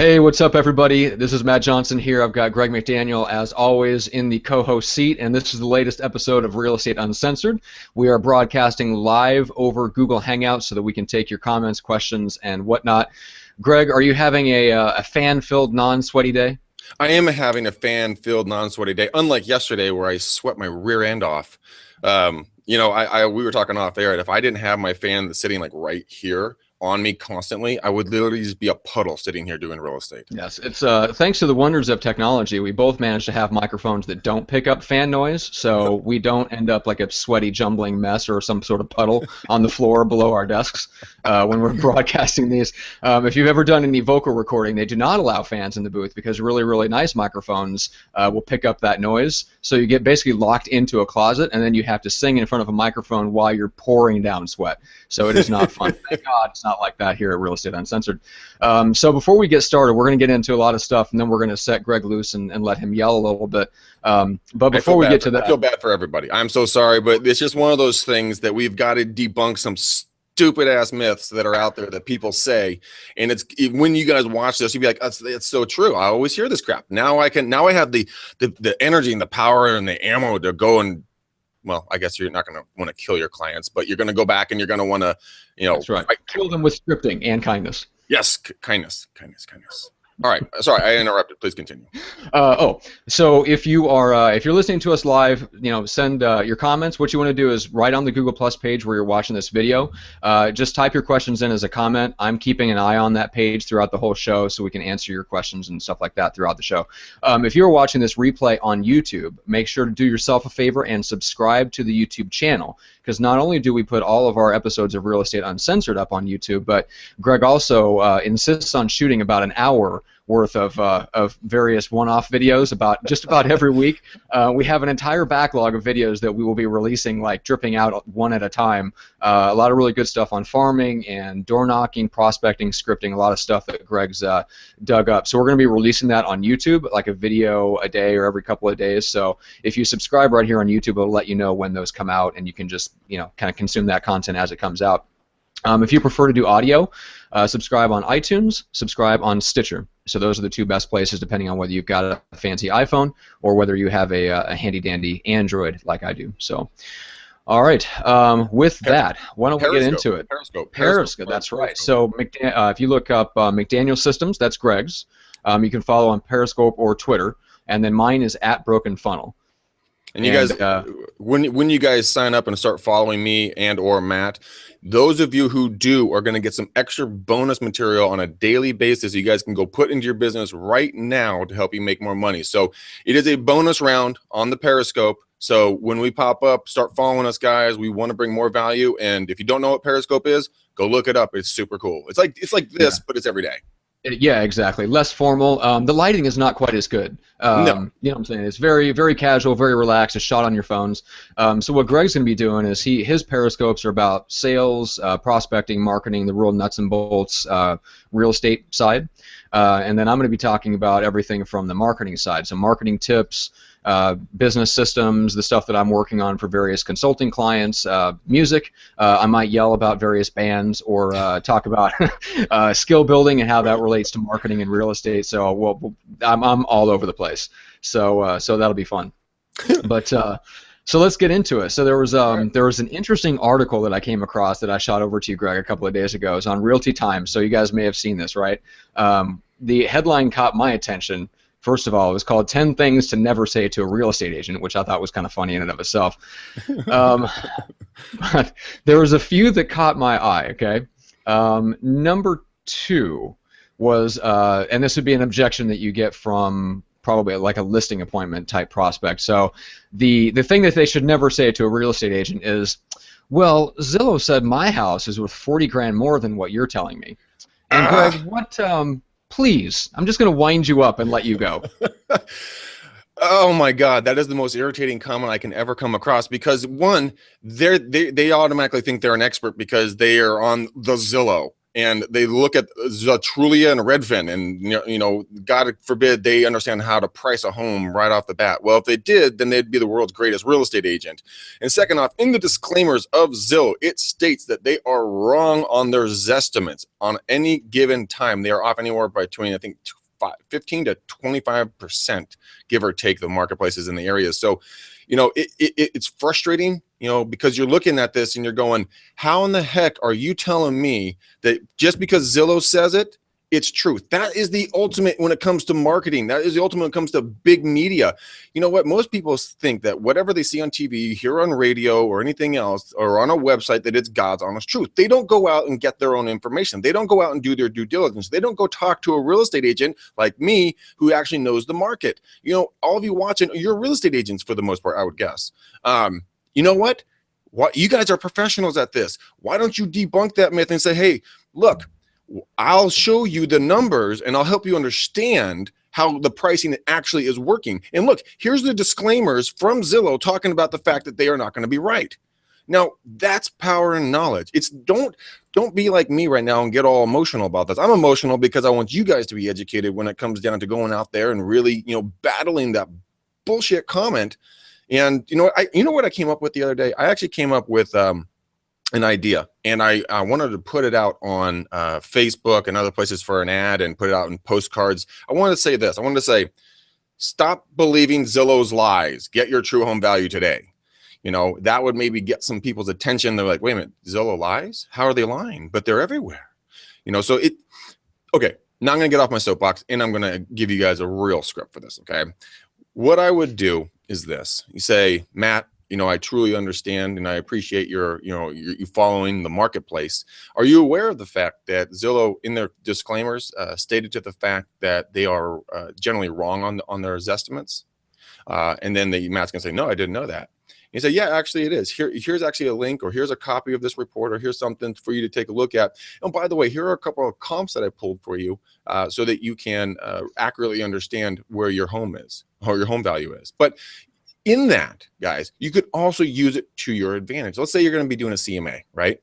Hey, what's up, everybody? This is Matt Johnson here. I've got Greg McDaniel, as always, in the co-host seat, and this is the latest episode of Real Estate Uncensored. We are broadcasting live over Google Hangouts so that we can take your comments, questions, and whatnot. Greg, are you having a fan-filled, non-sweaty day? I am having a fan-filled, non-sweaty day, unlike yesterday where I sweat my rear end off. We were talking off air, and if I didn't have my fan that's sitting like right here on me constantly, I would literally just be a puddle sitting here doing real estate. Yes, it's thanks to the wonders of technology, we both managed to have microphones that don't pick up fan noise, so we don't end up like a sweaty, jumbling mess or some sort of puddle on the floor below our desks when we're broadcasting these. If you've ever done any vocal recording, they do not allow fans in the booth because really, really nice microphones will pick up that noise. So you get basically locked into a closet, and then you have to sing in front of a microphone while you're pouring down sweat. So it is not fun. Thank God it's not like that here at Real Estate Uncensored. So before we get started, we're going to get into a lot of stuff, and then we're going to set Greg loose and let him yell a little bit. But before we get to that, I feel bad for everybody. I'm so sorry, but it's just one of those things that we've got to debunk some stupid ass myths that are out there that people say. And it's when you guys watch this, you'll be like, it's so true. I always hear this crap. Now I have the energy and the power and the ammo to go and, well, I guess you're not going to want to kill your clients, but you're going to go back and you're going to want to, that's right. Kill them with scripting and kindness. Yes, kindness. All right, sorry, I interrupted. Please continue. So if you're listening to us live, send your comments. What you want to do is right on the Google Plus page where you're watching this video, just type your questions in as a comment. I'm keeping an eye on that page throughout the whole show so we can answer your questions and stuff like that throughout the show. If you're watching this replay on YouTube, make sure to do yourself a favor and subscribe to the YouTube channel, because not only do we put all of our episodes of Real Estate Uncensored up on YouTube, but Greg also insists on shooting about an hour worth of various one-off videos just about every week. We have an entire backlog of videos that we will be releasing, like dripping out one at a time. A lot of really good stuff on farming and door knocking, prospecting, scripting, a lot of stuff that Greg's dug up. So we're going to be releasing that on YouTube, like a video a day or every couple of days. So if you subscribe right here on YouTube, it'll let you know when those come out, and you can just kind of consume that content as it comes out. If you prefer to do audio, subscribe on iTunes, subscribe on Stitcher. So those are the two best places, depending on whether you've got a fancy iPhone or whether you have a handy-dandy Android like I do. So, all right. With that, why don't we get into it? Periscope. That's right. So if you look up McDaniel Systems, that's Greg's. You can follow on Periscope or Twitter, and then mine is @BrokenFunnel. And you guys, when you guys sign up and start following me and or Matt, those of you who do are going to get some extra bonus material on a daily basis you guys can go put into your business right now to help you make more money. So it is a bonus round on the Periscope. So when we pop up, start following us, guys. We want to bring more value. And if you don't know what Periscope is, go look it up. It's super cool. It's like this, but it's every day. Yeah, exactly. Less formal. The lighting is not quite as good. No. You know what I'm saying? It's very, very casual, very relaxed. It's shot on your phones. So what Greg's going to be doing is his periscopes are about sales, prospecting, marketing, the real nuts and bolts, real estate side. And then I'm going to be talking about everything from the marketing side. So marketing tips, business systems, the stuff that I'm working on for various consulting clients, music. I might yell about various bands or talk about skill building and how that relates to marketing and real estate. So I'm all over the place. So that'll be fun. But so let's get into it. So there was an interesting article that I came across that I shot over to you, Greg, a couple of days ago. It's on Realty Times. So you guys may have seen this, right? The headline caught my attention. First of all, it was called 10 Things to Never Say to a Real Estate Agent, which I thought was kind of funny in and of itself. But there was a few that caught my eye, okay? Number 2 was, and this would be an objection that you get from probably like a listing appointment type prospect. So the thing that they should never say to a real estate agent is, well, Zillow said my house is worth 40 grand more than what you're telling me. And Greg, what... Please, I'm just going to wind you up and let you go. Oh my God, that is the most irritating comment I can ever come across, because one, they automatically think they're an expert because they are on the Zillow. and they look at Trulia and Redfin, and you know, God forbid they understand how to price a home right off the bat. Well, if they did, then they'd be the world's greatest real estate agent. And second off, in the disclaimers of Zillow, it states that they are wrong on their estimates on any given time. They are off anywhere between, I think, 15 to 25%, give or take, the marketplaces in the areas. So, you know, it's frustrating, you know, because you're looking at this and you're going, how in the heck are you telling me that just because Zillow says it, it's truth? That is the ultimate when it comes to marketing. That is the ultimate when it comes to big media. You know what? Most people think that whatever they see on TV, hear on radio, or anything else, or on a website, that it's God's honest truth. They don't go out and get their own information. They don't go out and do their due diligence. They don't go talk to a real estate agent like me who actually knows the market. You know, all of you watching, you're real estate agents for the most part, I would guess. You know what? You guys are professionals at this. Why don't you debunk that myth and say, hey, look, I'll show you the numbers and I'll help you understand how the pricing actually is working. And look, here's the disclaimers from Zillow talking about the fact that they are not going to be right. Now, that's power and knowledge. It's don't be like me right now and get all emotional about this. I'm emotional because I want you guys to be educated when it comes down to going out there and really, you know, battling that bullshit comment. And you know what I came up with the other day? I actually came up with an idea, and I wanted to put it out on Facebook and other places for an ad, and put it out in postcards. I wanted to say this. I wanted to say, stop believing Zillow's lies. Get your true home value today. You know, that would maybe get some people's attention. They're like, wait a minute, Zillow lies? How are they lying? But they're everywhere. You know, so okay, now I'm going to get off my soapbox, and I'm going to give you guys a real script for this, okay? What I would do is this. You say, Matt, you know, I truly understand and I appreciate you following the marketplace. Are you aware of the fact that Zillow, in their disclaimers, stated to the fact that they are generally wrong on their estimates? And then Matt's gonna say, no, I didn't know that. You say, yeah, actually it is. Here's actually a link, or here's a copy of this report, or here's something for you to take a look at. And by the way, here are a couple of comps that I pulled for you so that you can accurately understand where your home is, or your home value is. But in that, guys, you could also use it to your advantage. Let's say you're going to be doing a CMA, right,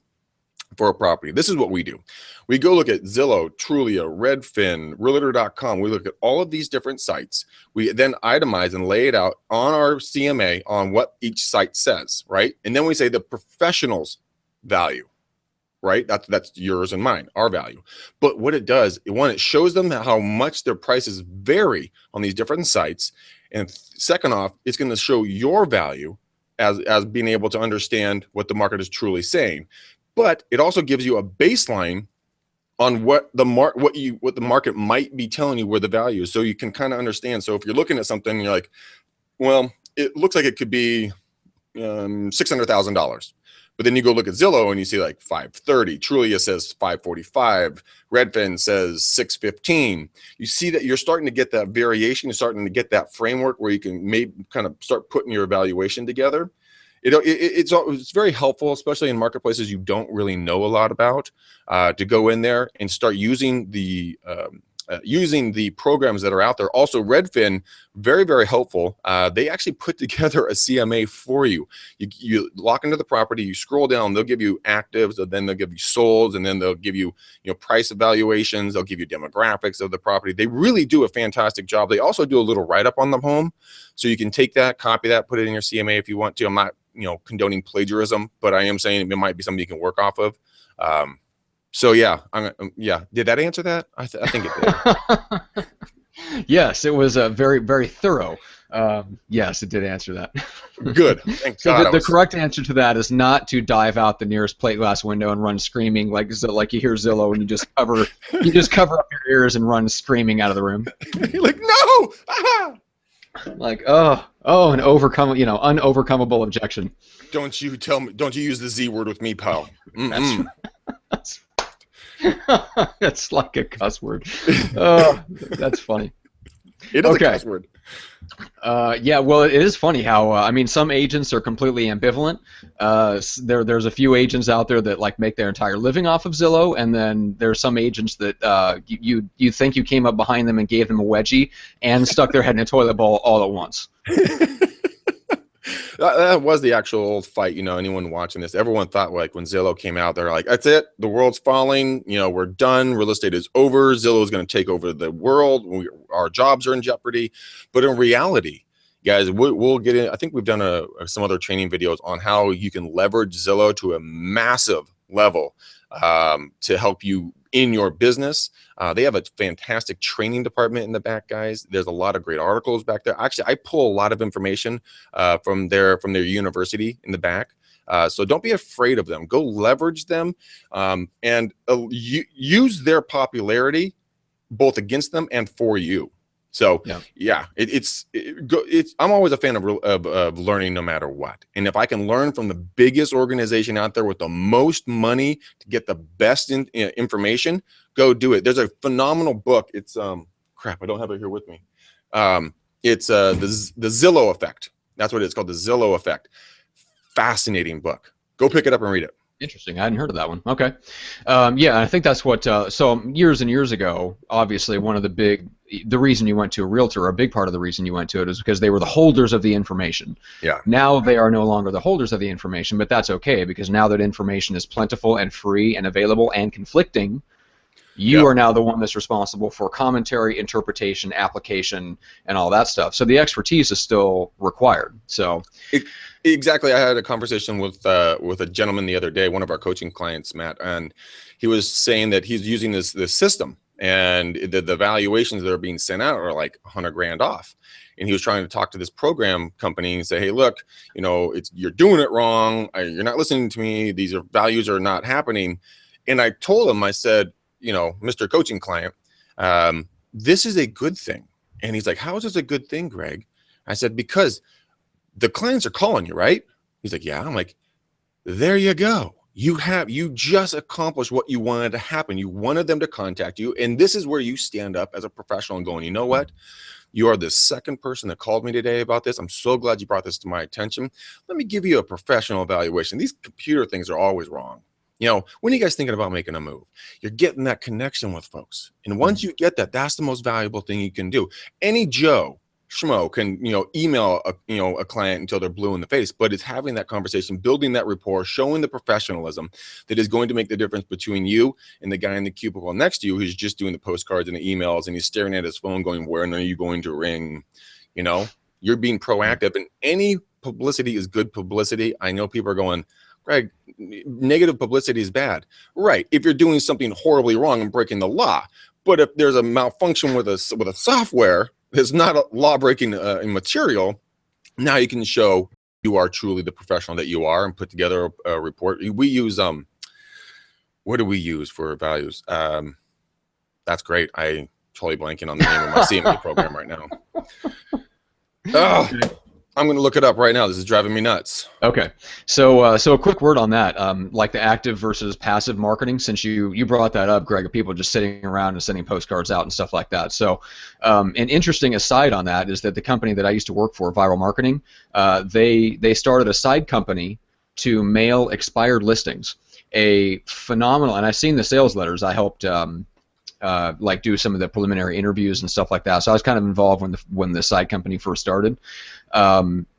for a property. This is what we do. We go look at Zillow, Trulia, Redfin, Realtor.com. We look at all of these different sites. We then itemize and lay it out on our CMA on what each site says, right? And then we say the professional's value, right? That's yours and mine, our value. But what it does, it shows them how much their prices vary on these different sites. And second off, it's going to show your value as being able to understand what the market is truly saying. But it also gives you a baseline on what the market might be telling you where the value is, so you can kind of understand. So if you're looking at something and you're like, well, it looks like it could be $600,000. But then you go look at Zillow and you see like 530. Trulia says 545. Redfin says 615. You see that you're starting to get that variation. You're starting to get that framework where you can maybe kind of start putting your evaluation together. It's very helpful, especially in marketplaces you don't really know a lot about, to go in there and start using the programs that are out there. Also, Redfin, very, very helpful. They actually put together a CMA for you. You lock into the property, you scroll down, they'll give you actives, and then they'll give you solds, and then they'll give you, price evaluations. They'll give you demographics of the property. They really do a fantastic job. They also do a little write-up on the home. So you can take that, copy that, put it in your CMA if you want to. I'm not, condoning plagiarism, but I am saying it might be something you can work off of. So yeah, did that answer that? I think it did. Yes, it was very, very thorough. Yes, it did answer that. Good. Thank God. The correct answer to that is not to dive out the nearest plate glass window and run screaming like you hear Zillow, and you just cover up your ears and run screaming out of the room. You're like, no! Ah! Like, an unovercomable objection. Don't you use the Z word with me, pal. That's It's like a cuss word. Oh, that's funny. It is a cuss word. Yeah, well, it is funny how some agents are completely ambivalent. There's a few agents out there that make their entire living off of Zillow, and then there's some agents that you think you came up behind them and gave them a wedgie and stuck their head in a toilet bowl all at once. That was the actual old fight. You know, anyone watching this, everyone thought like when Zillow came out, they're like, that's it. The world's falling. You know, we're done. Real estate is over. Zillow is going to take over the world. Our jobs are in jeopardy. But in reality, guys, we'll get in. I think we've done some other training videos on how you can leverage Zillow to a massive level to help you in your business. They have a fantastic training department in the back, guys. There's a lot of great articles back there. Actually, I pull a lot of information from their university in the back. So don't be afraid of them. Go leverage them and use their popularity both against them and for you. So yeah, I'm always a fan of learning no matter what. And if I can learn from the biggest organization out there with the most money to get the best information, go do it. There's a phenomenal book. It's crap, I don't have it here with me. It's the Zillow Effect. That's what it's called, the Zillow Effect. Fascinating book. Go pick it up and read it. Interesting. I hadn't heard of that one. Okay. Yeah, I think that's what, so years and years ago, obviously the reason you went to a realtor, or a big part of the reason you went to it, is because they were the holders of the information. Yeah. Now they are no longer the holders of the information, but that's okay, because now that information is plentiful and free and available and conflicting, you are now the one that's responsible for commentary, interpretation, application, and all that stuff. So the expertise is still required. So exactly. I had a conversation with a gentleman the other day, one of our coaching clients, Matt, and he was saying that he's using this system, and the valuations that are being sent out are like 100 grand off. And he was trying to talk to this program company and say, hey, look, you know, you're doing it wrong. You're not listening to me. These values are not happening. And I told him, I said, you know, Mr. Coaching Client, this is a good thing. And he's like, how is this a good thing, Greg? I said, because the clients are calling you, right? He's like, yeah. I'm like, there you go. You just accomplished what you wanted to happen. You wanted them to contact you. And this is where you stand up as a professional and going, you know what? You are the second person that called me today about this. I'm so glad you brought this to my attention. Let me give you a professional evaluation. These computer things are always wrong. You know, when are you guys thinking about making a move? You're getting that connection with folks. And once you get that, that's the most valuable thing you can do. Any Joe Schmo can, you know, email a client until they're blue in the face, but it's having that conversation, building that rapport, showing the professionalism that is going to make the difference between you and the guy in the cubicle next to you who's just doing the postcards and the emails, and he's staring at his phone going, when are you going to ring? You know, you're being proactive, and any publicity is good publicity. I know people are going, Greg, negative publicity is bad. Right, if you're doing something horribly wrong and breaking the law. But if there's a malfunction with a software that's not a law-breaking material, now you can show you are truly the professional that you are and put together a report. We use what do we use for values? That's great. I totally blanking on the name of my CME program right now. Oh, I'm going to look it up right now. This is driving me nuts. Okay, so a quick word on that, like the active versus passive marketing. Since you brought that up, Greg, of people just sitting around and sending postcards out and stuff like that. So, an interesting aside on that is that the company that I used to work for, Viral Marketing, they started a side company to mail expired listings. A phenomenal, and I've seen the sales letters. I helped. Like do some of the preliminary interviews and stuff like that. So I was kind of involved when the side company first started.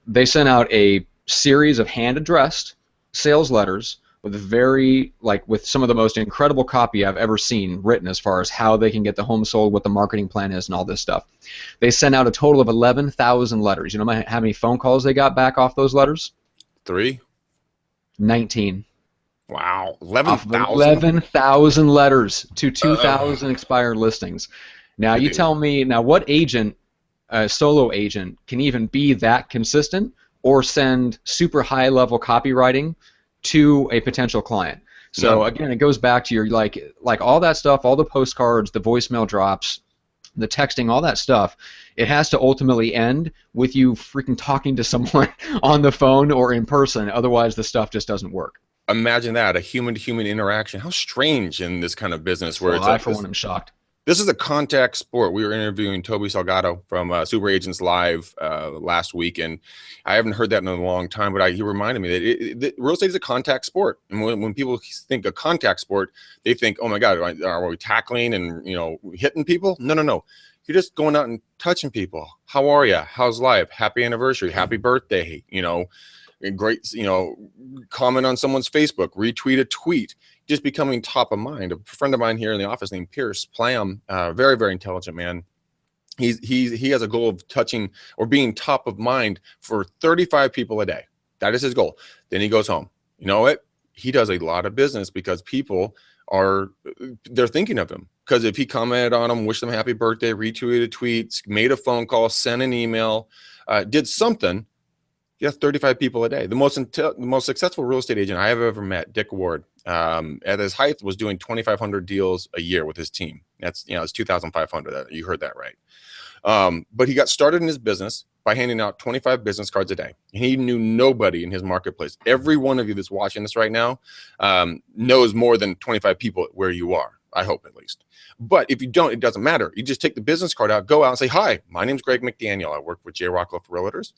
They sent out a series of hand-addressed sales letters with with some of the most incredible copy I've ever seen written as far as how they can get the home sold, what the marketing plan is, and all this stuff. They sent out a total of 11,000 letters. You know how many phone calls they got back off those letters? 19. Wow, 11,000? 11,000 letters to 2,000 expired listings. Now you tell me, what agent, solo agent, can even be that consistent or send super high-level copywriting to a potential client? So again, it goes back to your like all that stuff, all the postcards, the voicemail drops, the texting, all that stuff. It has to ultimately end with you freaking talking to someone on the phone or in person. Otherwise, the stuff just doesn't work. Imagine that, a human-to-human interaction. How strange in this kind of business where I, for one, am shocked. This is a contact sport. We were interviewing Toby Salgado from Super Agents Live last week, and I haven't heard that in a long time, but he reminded me that real estate is a contact sport. And when people think of contact sport, they think, oh my God, are we tackling and hitting people? No. You're just going out and touching people. How are you? How's life? Happy anniversary. Happy birthday. You know, great, you know, comment on someone's Facebook, retweet a tweet, just becoming top of mind. A friend of mine here in the office named Pierce Plam, very, very intelligent man. He has a goal of touching or being top of mind for 35 people a day. That is his goal. Then he goes home. You know what? He does a lot of business because people they're thinking of him. Because if he commented on them, wished them happy birthday, retweeted tweets, made a phone call, sent an email, did something, you have 35 people a day. The most successful real estate agent I have ever met, Dick Ward, at his height was doing 2,500 deals a year with his team. That's, you know, it's 2,500. You heard that right. But he got started in his business by handing out 25 business cards a day. And he knew nobody in his marketplace. Every one of you that's watching this right now knows more than 25 people where you are. I hope, at least. But if you don't, it doesn't matter. You just take the business card out, go out and say, hi, my name's Greg McDaniel. I work with J. Rockcliffe Realtors.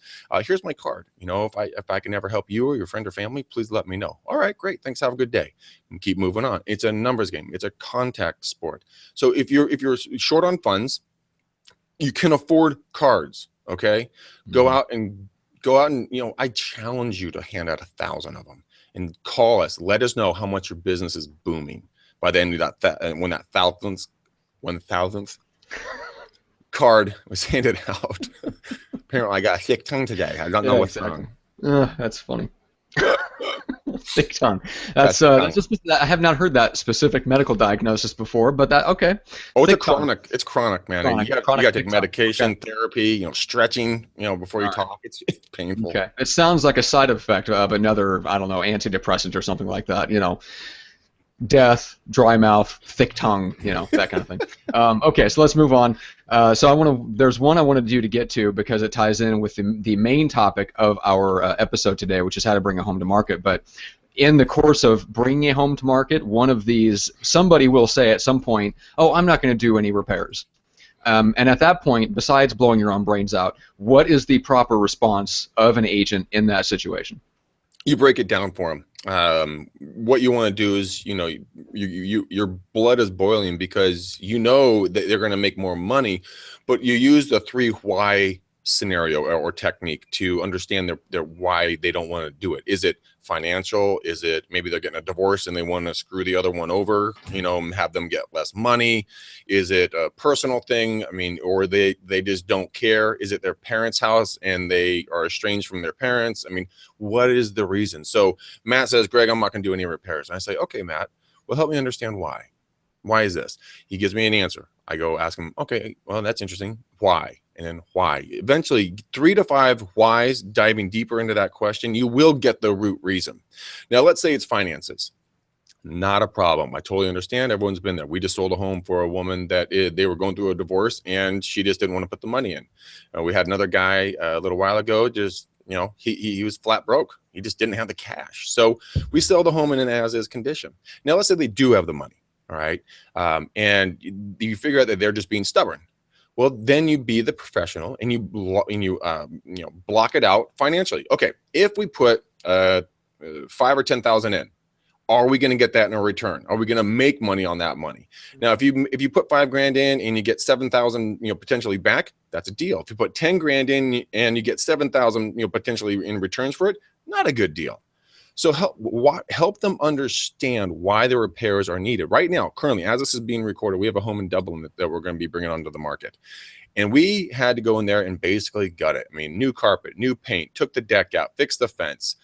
Here's my card. You know, if I can ever help you or your friend or family, please let me know. All right, great. Thanks. Have a good day. And keep moving on. It's a numbers game. It's a contact sport. So if you're short on funds, you can afford cards. Okay. Go out and, you know, I challenge you to hand out 1,000 of them and call us. Let us know how much your business is booming by the end of that. When that 1,000th card was handed out. Apparently I got a thick tongue today. I don't know what's wrong. That's funny. Thick tongue. That's just, I have not heard that specific medical diagnosis before, but that, okay. Oh, it's chronic. It's chronic, man. Chronic, you got to take medication, therapy, you know, stretching, you know, before you talk. It's painful. Okay. It sounds like a side effect of another, I don't know, antidepressant or something like that, you know. Death, dry mouth, thick tongue, you know, that kind of thing. Okay, so let's move on. So there's one I wanted you to get to because it ties in with the main topic of our episode today, which is how to bring a home to market. But in the course of bringing a home to market, one of these, somebody will say at some point, oh, I'm not going to do any repairs. And at that point, besides blowing your own brains out, what is the proper response of an agent in that situation? You break it down for them. What you want to do is, you know, your blood is boiling because you know that they're going to make more money, but you use the 3 why scenario or technique to understand their why they don't want to do it. Is it financial? Is it maybe they're getting a divorce and they want to screw the other one over, you know, and have them get less money? Is it a personal thing? I mean, or they just don't care? Is it their parents' house and they are estranged from their parents? I mean, what is the reason? So Matt says, Greg, I'm not going to do any repairs. And I say, okay, Matt, well, help me understand why. Why is this? He gives me an answer. I go ask him, okay, well, that's interesting. Why? And then why? Eventually, 3 to 5 whys, diving deeper into that question, you will get the root reason. Now, let's say it's finances. Not a problem. I totally understand. Everyone's been there. We just sold a home for a woman that they were going through a divorce and she just didn't want to put the money in. We had another guy a little while ago, just, you know, he was flat broke. He just didn't have the cash. So we sell the home in an as-is condition. Now, let's say they do have the money. All right. And you figure out that they're just being stubborn. Well, then you be the professional and you block it out financially. Okay. If we put 5 or 10,000 in, are we going to get that in a return? Are we going to make money on that money? Now, if you put $5,000 in and you get 7,000, you know, potentially back, that's a deal. If you put 10 grand in and you get 7,000, you know, potentially in returns for it, not a good deal. So help them understand why the repairs are needed. Right now, currently, as this is being recorded, we have a home in Dublin that we're going to be bringing onto the market. And we had to go in there and basically gut it. I mean, new carpet, new paint, took the deck out, fixed the fence,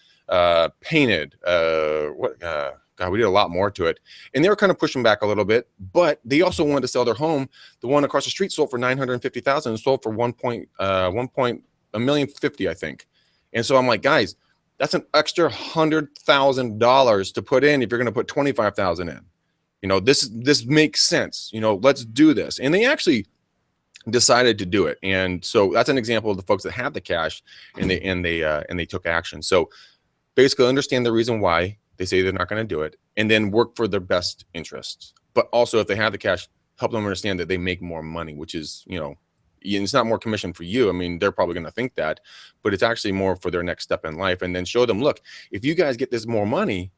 painted, God, we did a lot more to it. And they were kind of pushing back a little bit, but they also wanted to sell their home. The one across the street sold for $950,000 and sold for $1,050,000, I think. And so I'm like, guys, that's an extra $100,000 to put in if you're going to put $25,000 in. You know, this makes sense. You know, let's do this. And they actually decided to do it. And so that's an example of the folks that have the cash and they took action. So basically understand the reason why they say they're not going to do it, and then work for their best interests. But also, if they have the cash, help them understand that they make more money, which is, you know, it's not more commission for you. I mean, they're probably going to think that, but it's actually more for their next step in life. And then show them, look, if you guys get this more money,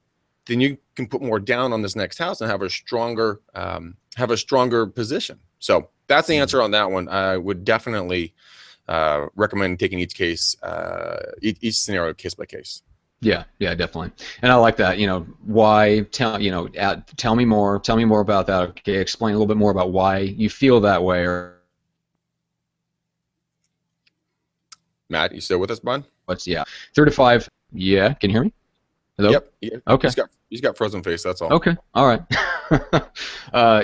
then you can put more down on this next house and have a stronger have a stronger position. So that's the answer on that one. I would definitely recommend taking each case, each scenario case by case. Yeah, yeah, definitely. And I like that. Why? Tell me more. Tell me more about that. Okay, explain a little bit more about why you feel that way. Or Matt, you still with us, bud? what's 3 to 5? Yeah, can you hear me? Hello? Yep. Yeah. Okay. He's got frozen face. That's all. Okay. All right.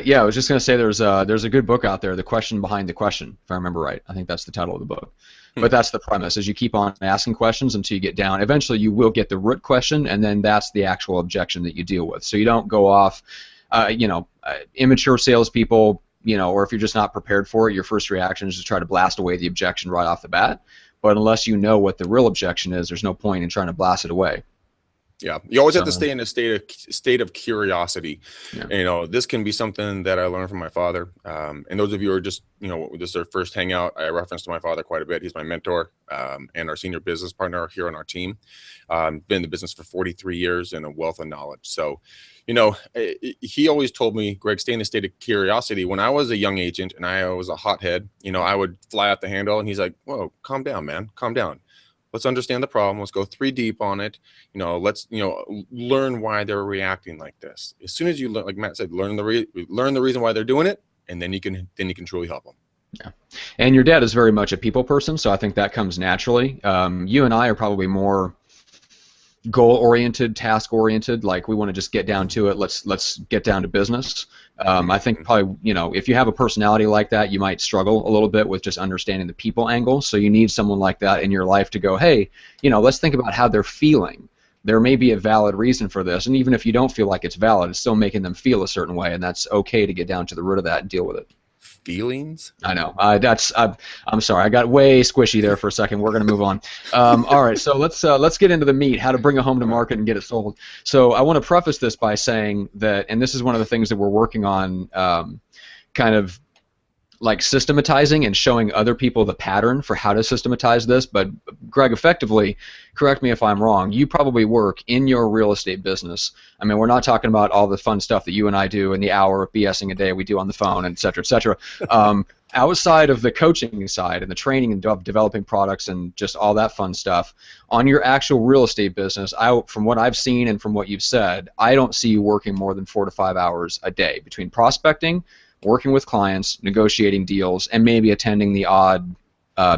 Yeah, I was just gonna say there's a good book out there, The Question Behind the Question, if I remember right. I think that's the title of the book. But that's the premise: is you keep on asking questions until you get down. Eventually, you will get the root question, and then that's the actual objection that you deal with. So you don't go off, immature salespeople, or if you're just not prepared for it, your first reaction is to try to blast away the objection right off the bat. But unless you know what the real objection is, there's no point in trying to blast it away. Yeah, you always have to stay in a state of curiosity. Yeah. This can be something that I learned from my father. And those of you who are just, this is their first hangout, I reference to my father quite a bit. He's my mentor and our senior business partner here on our team. Been in the business for 43 years and a wealth of knowledge. So, he always told me, Greg, stay in a state of curiosity. When I was a young agent and I was a hothead, I would fly out the handle, and he's like, whoa, calm down, man, calm down. Let's understand the problem. Let's go 3 deep on it. Let's learn why they're reacting like this. As soon as you learn, like Matt said, learn the reason why they're doing it, and then you can truly help them. Yeah, and your dad is very much a people person, so I think that comes naturally. You and I are probably more goal-oriented, task-oriented. Like, we want to just get down to it. Let's get down to business. I think probably, if you have a personality like that, you might struggle a little bit with just understanding the people angle. So you need someone like that in your life to go, hey, let's think about how they're feeling. There may be a valid reason for this, and even if you don't feel like it's valid, it's still making them feel a certain way, and that's okay to get down to the root of that and deal with it. Feelings? I know. I'm sorry. I got way squishy there for a second. We're going to move on. All right. So let's get into the meat. How to bring a home to market and get it sold. So I want to preface this by saying that, and this is one of the things that we're working on, kind of like systematizing and showing other people the pattern for how to systematize this. But Greg, effectively, correct me if I'm wrong, you probably work in your real estate business. I mean, we're not talking about all the fun stuff that you and I do in the hour of BSing a day we do on the phone, et cetera, et cetera. Outside of the coaching side and the training and developing products and just all that fun stuff, on your actual real estate business, from what I've seen and from what you've said, I don't see you working more than 4 to 5 hours a day between prospecting, working with clients, negotiating deals, and maybe attending the odd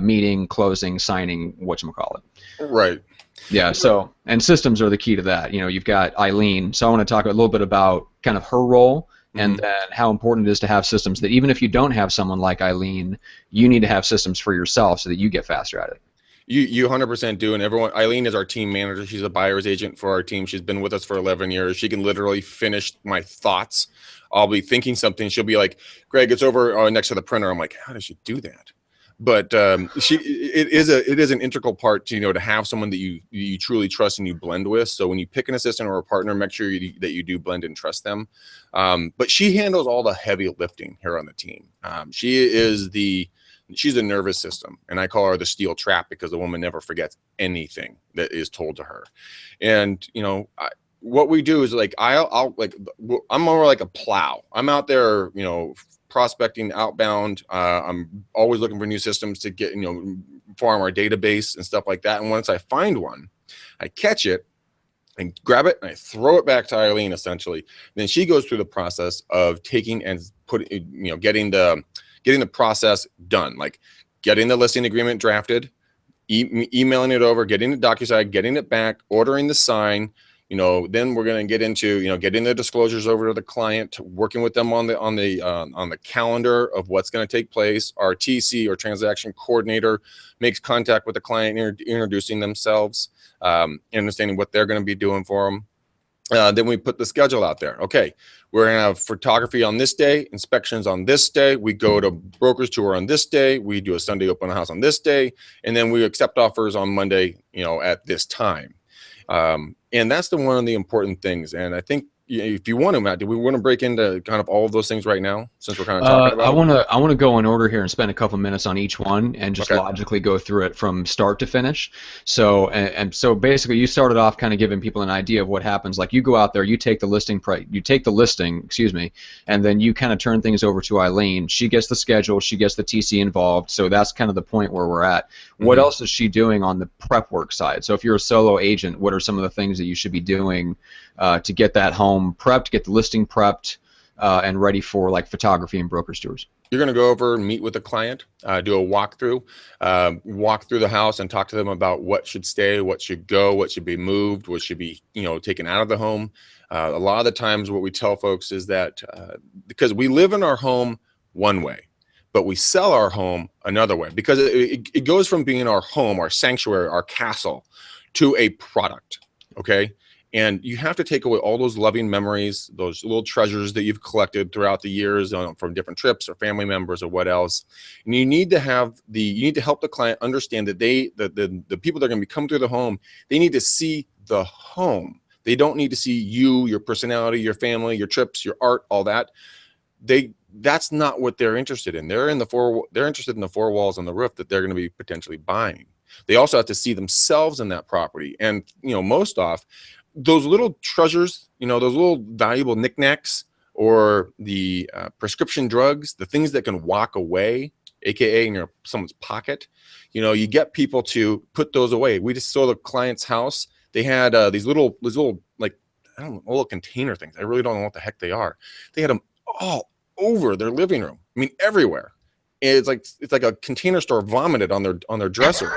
meeting, closing, signing, whatchamacallit. Right. Yeah, so, and systems are the key to that. You've got Eileen, so I want to talk a little bit about kind of her role and then how important it is to have systems that even if you don't have someone like Eileen, you need to have systems for yourself so that you get faster at it. You 100% do, and everyone. Eileen is our team manager. She's a buyer's agent for our team. She's been with us for 11 years. She can literally finish my thoughts. I'll be thinking something. She'll be like, Greg, it's over next to the printer. I'm like, how does she do that? But it is an integral part to, to have someone that you truly trust and you blend with. So when you pick an assistant or a partner, make sure that you do blend and trust them. But she handles all the heavy lifting here on the team. She's a nervous system, and I call her the steel trap because the woman never forgets anything that is told to her. And what we do is like I'm more like a plow. I'm out there, prospecting outbound. I'm always looking for new systems to get farm our database and stuff like that. And once I find one, I catch it and grab it and I throw it back to Eileen essentially. Then she goes through the process of taking and getting the process done, like getting the listing agreement drafted, emailing it over, getting the DocuSign, getting it back, ordering the sign. Then we're going to get into, getting the disclosures over to the client, working with them on the calendar of what's going to take place. Our TC or transaction coordinator makes contact with the client, introducing themselves, understanding what they're going to be doing for them. Then we put the schedule out there. Okay, we're going to have photography on this day, inspections on this day. We go to brokers tour on this day. We do a Sunday open house on this day. And then we accept offers on Monday, at this time. And that's one of the important things. And I think if you want to, Matt, do we want to break into kind of all of those things right now, since we're kind of talking about I want to go in order here and spend a couple minutes on each one and just Okay. logically go through it from start to finish. So and so basically, you started off kind of giving people an idea of what happens. Like you go out there, you take the listing excuse me, and then you kind of turn things over to Eileen. She gets the schedule, she gets the TC involved. So that's kind of the point where we're at. What else is she doing on the prep work side? So if you're a solo agent, what are some of the things that you should be doing to get that home prepped, get the listing prepped, and ready for like photography and brokerage tours? You're going to go over and meet with the client, do a walkthrough, walk through the house and talk to them about what should stay, what should go, what should be moved, what should be, taken out of the home. A lot of the times what we tell folks is that because we live in our home one way, but we sell our home another way, because it goes from being our home, our sanctuary, our castle, to a product. Okay. And you have to take away all those loving memories, those little treasures that you've collected throughout the years from different trips or family members or what else. And you need to help the client understand that the people that are going to be coming through the home, they need to see the home. They don't need to see you, your personality, your family, your trips, your art, all that. That's not what they're interested in. They're interested in the four walls and the roof that they're going to be potentially buying. They also have to see themselves in that property. And, most off, those little treasures, those little valuable knickknacks, or the prescription drugs, the things that can walk away, AKA in someone's pocket, you get people to put those away. We just saw the client's house. They had these little, like, I don't know, little container things. I really don't know what the heck they are. They had them all over their living room. I mean, everywhere. It's like a container store vomited on their dresser.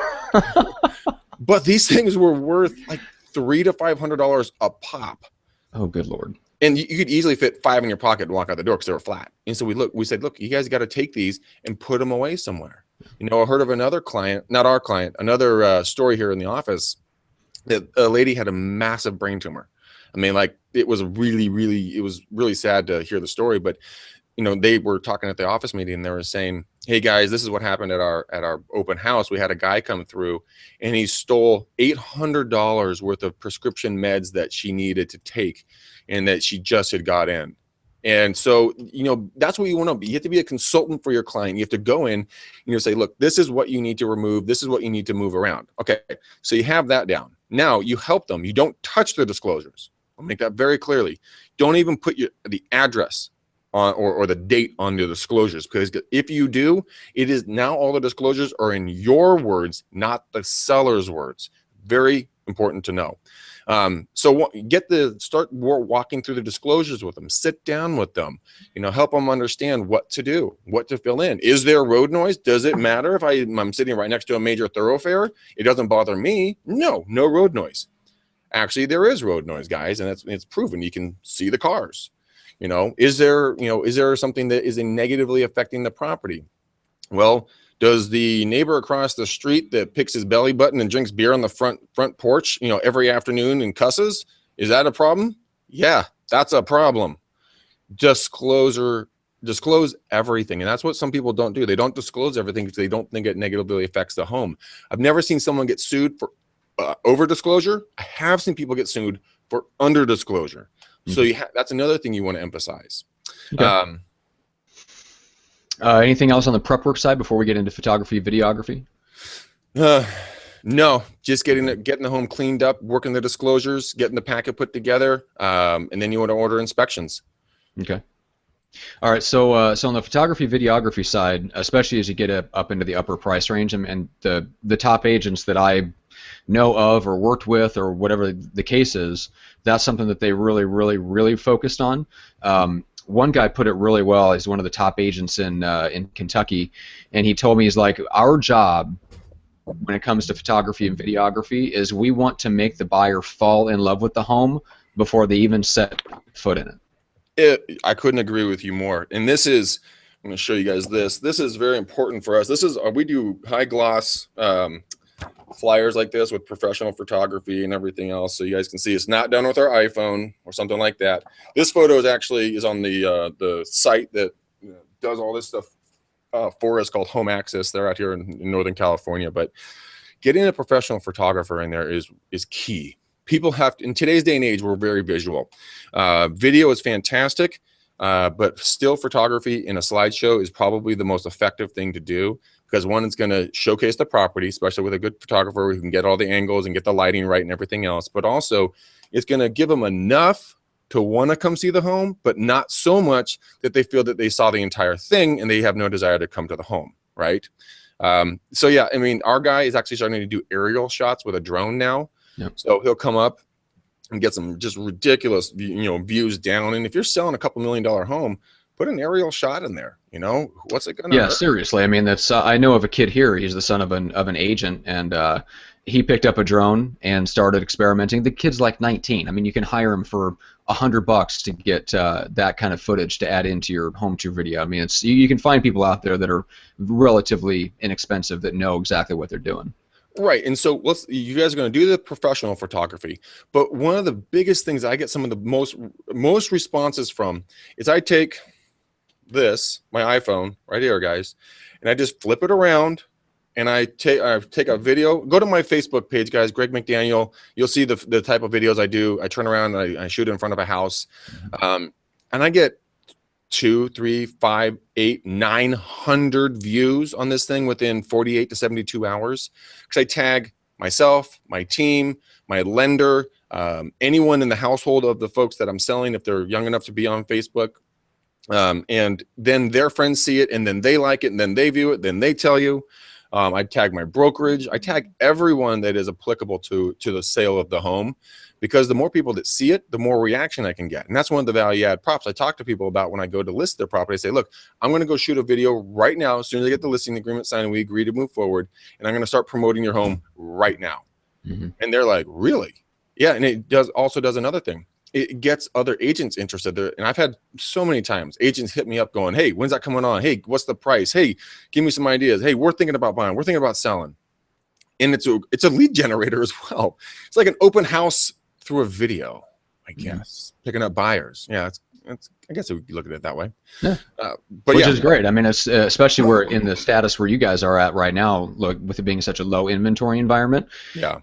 But these things were worth like $300 to $500 a pop. Oh, good Lord. And you could easily fit 5 in your pocket and walk out the door because they were flat. And so we said, look, you guys got to take these and put them away somewhere. I heard of another client, not our client, another story here in the office, that a lady had a massive brain tumor. I mean, like, it was really sad to hear the story, but they were talking at the office meeting and they were saying, hey guys, this is what happened at our open house. We had a guy come through and he stole $800 worth of prescription meds that she needed to take and that she just had got in. And so, that's what you want to be. You have to be a consultant for your client. You have to go in, say, look, this is what you need to remove. This is what you need to move around. Okay. So you have that down. Now you help them. You don't touch the disclosures. I'll make that very clearly. Don't even put the address on or the date on the disclosures, because if you do, it is now all the disclosures are in your words, not the seller's words. Very important to know. So start walking through the disclosures with them. Sit down with them. Help them understand what to do, what to fill in. Is there road noise? Does it matter if I'm sitting right next to a major thoroughfare? It doesn't bother me. No road noise. Actually, there is road noise, guys, and it's proven. You can see the cars. Is there something that is negatively affecting the property? Well, does the neighbor across the street that picks his belly button and drinks beer on the front porch, every afternoon and cusses, is that a problem? Yeah, that's a problem. Disclose everything. And that's what some people don't do. They don't disclose everything because they don't think it negatively affects the home. I've never seen someone get sued for over disclosure. I have seen people get sued for under disclosure. So that's another thing you want to emphasize. Okay. Anything else on the prep work side before we get into photography, videography? No, just getting the home cleaned up, working the disclosures, getting the packet put together, and then you want to order inspections. Okay. All right. So on the photography, videography side, especially as you get up into the upper price range, and the top agents that I know of or worked with or whatever the case is, that's something that they really focused on. One guy put it really well. He's one of the top agents in Kentucky, and he told me, he's like, our job when it comes to photography and videography is we want to make the buyer fall in love with the home before they even set foot in it. I couldn't agree with you more. And I'm going to show you guys this. This is very important for us. We do high gloss flyers like this with professional photography and everything else, so you guys can see it's not done with our iPhone or something like that. This photo is on the site that does all this stuff for us, called Home Access. They're out here in Northern California. But getting a professional photographer in there is key. People have to, in today's day and age, we're very visual. Video is fantastic, but still photography in a slideshow is probably the most effective thing to do, because one, it's going to showcase the property, especially with a good photographer who can get all the angles and get the lighting right and everything else. But also it's going to give them enough to want to come see the home, but not so much that they feel that they saw the entire thing and they have no desire to come to the home, right? So yeah, I mean, our guy is actually starting to do aerial shots with a drone now. Yep. So he'll come up and get some just ridiculous, views down. And if you're selling a couple $1 million home, put an aerial shot in there. What's it gonna hurt? Seriously. I mean, that's I know of a kid here. He's the son of an agent, and he picked up a drone and started experimenting. The kid's like 19. I mean, you can hire him for $100 to get that kind of footage to add into your home tour video. I mean, it's you can find people out there that are relatively inexpensive that know exactly what they're doing. Right. And so you guys are going to do the professional photography, but one of the biggest things I get some of the most responses from is I take my iPhone right here, guys, and I just flip it around and I take a video. Go to my Facebook page, guys, Greg McDaniel. You'll see the type of videos I do. I turn around and I shoot in front of a house, and I get 2, 3, 5, 8, 900 views on this thing within 48 to 72 hours, because I tag myself, my team, my lender, anyone in the household of the folks that I'm selling, if they're young enough to be on Facebook, and then their friends see it, and then they like it, and then they view it, then they tell you. I tag my brokerage. I tag everyone that is applicable to the sale of the home, because the more people that see it, the more reaction I can get. And that's one of the value add props I talk to people about when I go to list their property. I say, look, I'm going to go shoot a video right now as soon as I get the listing agreement signed and we agree to move forward, and I'm going to start promoting your home right now. Mm-hmm. And they're like, really? Yeah. And it also does another thing. It gets other agents interested. And I've had so many times agents hit me up going, hey, when's that coming on? Hey, what's the price? Hey, give me some ideas. Hey, we're thinking about buying. We're thinking about selling. And it's a lead generator as well. It's like an open house through a video, I guess, picking up buyers. Yeah, I guess we could look at it that way. Yeah. But which is great. I mean, it's especially where in the status where you guys are at right now, look, with it being such a low inventory environment. Yeah.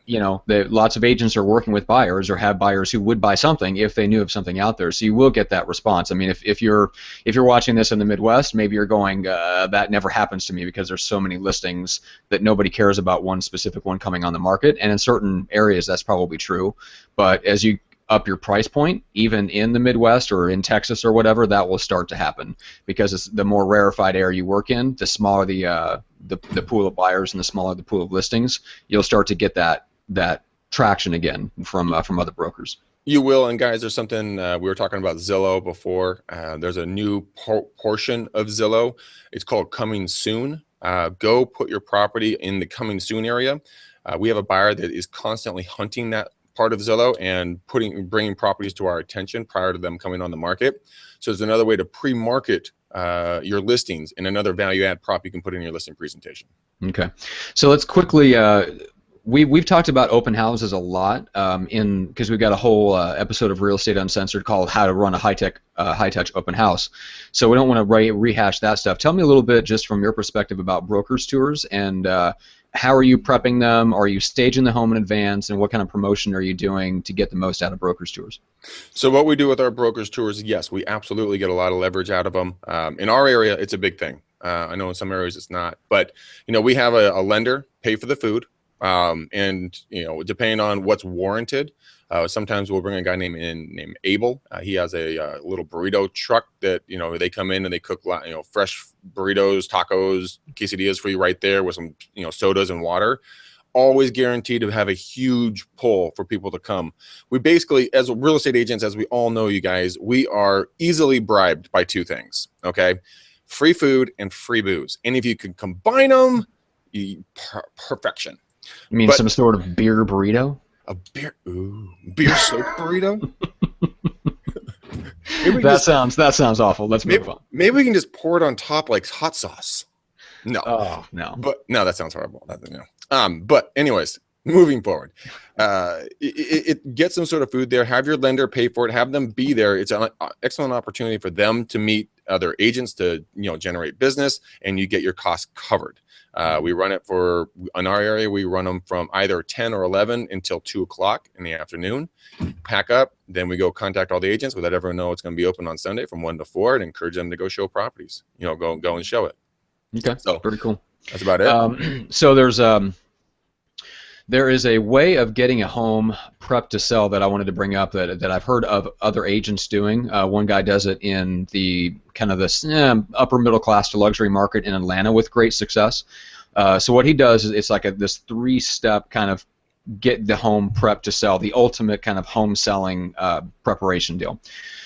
Lots of agents are working with buyers or have buyers who would buy something if they knew of something out there. So you will get that response. I mean, if you're watching this in the Midwest, maybe you're going, that never happens to me because there's so many listings that nobody cares about one specific one coming on the market. And in certain areas, that's probably true. But as you up your price point, even in the Midwest or in Texas or whatever, that will start to happen, because it's the more rarefied area you work in, the smaller the pool of buyers and the smaller the pool of listings, you'll start to get that traction again from other brokers. You will. And guys, there's something we were talking about Zillow before. There's a new portion of Zillow. It's called Coming Soon. Go put your property in the Coming Soon area. We have a buyer that is constantly hunting that part of Zillow and bringing properties to our attention prior to them coming on the market. So there's another way to pre-market your listings and another value add prop you can put in your listing presentation. Okay, so let's quickly. We've talked about open houses a lot because we've got a whole episode of Real Estate Uncensored called How to Run a High-Touch Open House. So we don't want to rehash that stuff. Tell me a little bit just from your perspective about brokers tours, and how are you prepping them? Are you staging the home in advance, and what kind of promotion are you doing to get the most out of brokers tours? So what we do with our brokers tours, yes, we absolutely get a lot of leverage out of them. In our area, it's a big thing. I know in some areas it's not, but we have a lender pay for the food. And depending on what's warranted, sometimes we'll bring a guy named Abel. He has a little burrito truck that they come in and they cook fresh burritos, tacos, quesadillas for you right there with some sodas and water. Always guaranteed to have a huge pull for people to come. We basically, as real estate agents, as we all know, you guys, we are easily bribed by two things. Okay, free food and free booze, and if you can combine them, perfection. You mean some sort of beer burrito? A beer soap burrito? that sounds awful. Let's move on. Maybe we can just pour it on top like hot sauce. No. Oh no. But no, that sounds horrible. But anyways, moving forward, it gets some sort of food there. Have your lender pay for it. Have them be there. It's an excellent opportunity for them to meet other agents to generate business, and you get your costs covered. We run it in our area, we run them from either 10 or 11 until 2 o'clock in the afternoon. Pack up, then we go contact all the agents, we let everyone know it's going to be open on Sunday from 1 to 4, and encourage them to go show properties. Go and show it. Okay, so very cool. That's about it. So there is a way of getting a home prepped to sell that I wanted to bring up that I've heard of other agents doing. One guy does it in the kind of this upper middle class to luxury market in Atlanta with great success. So what he does is it's like this 3-step kind of get the home prepped to sell, the ultimate kind of home selling preparation deal.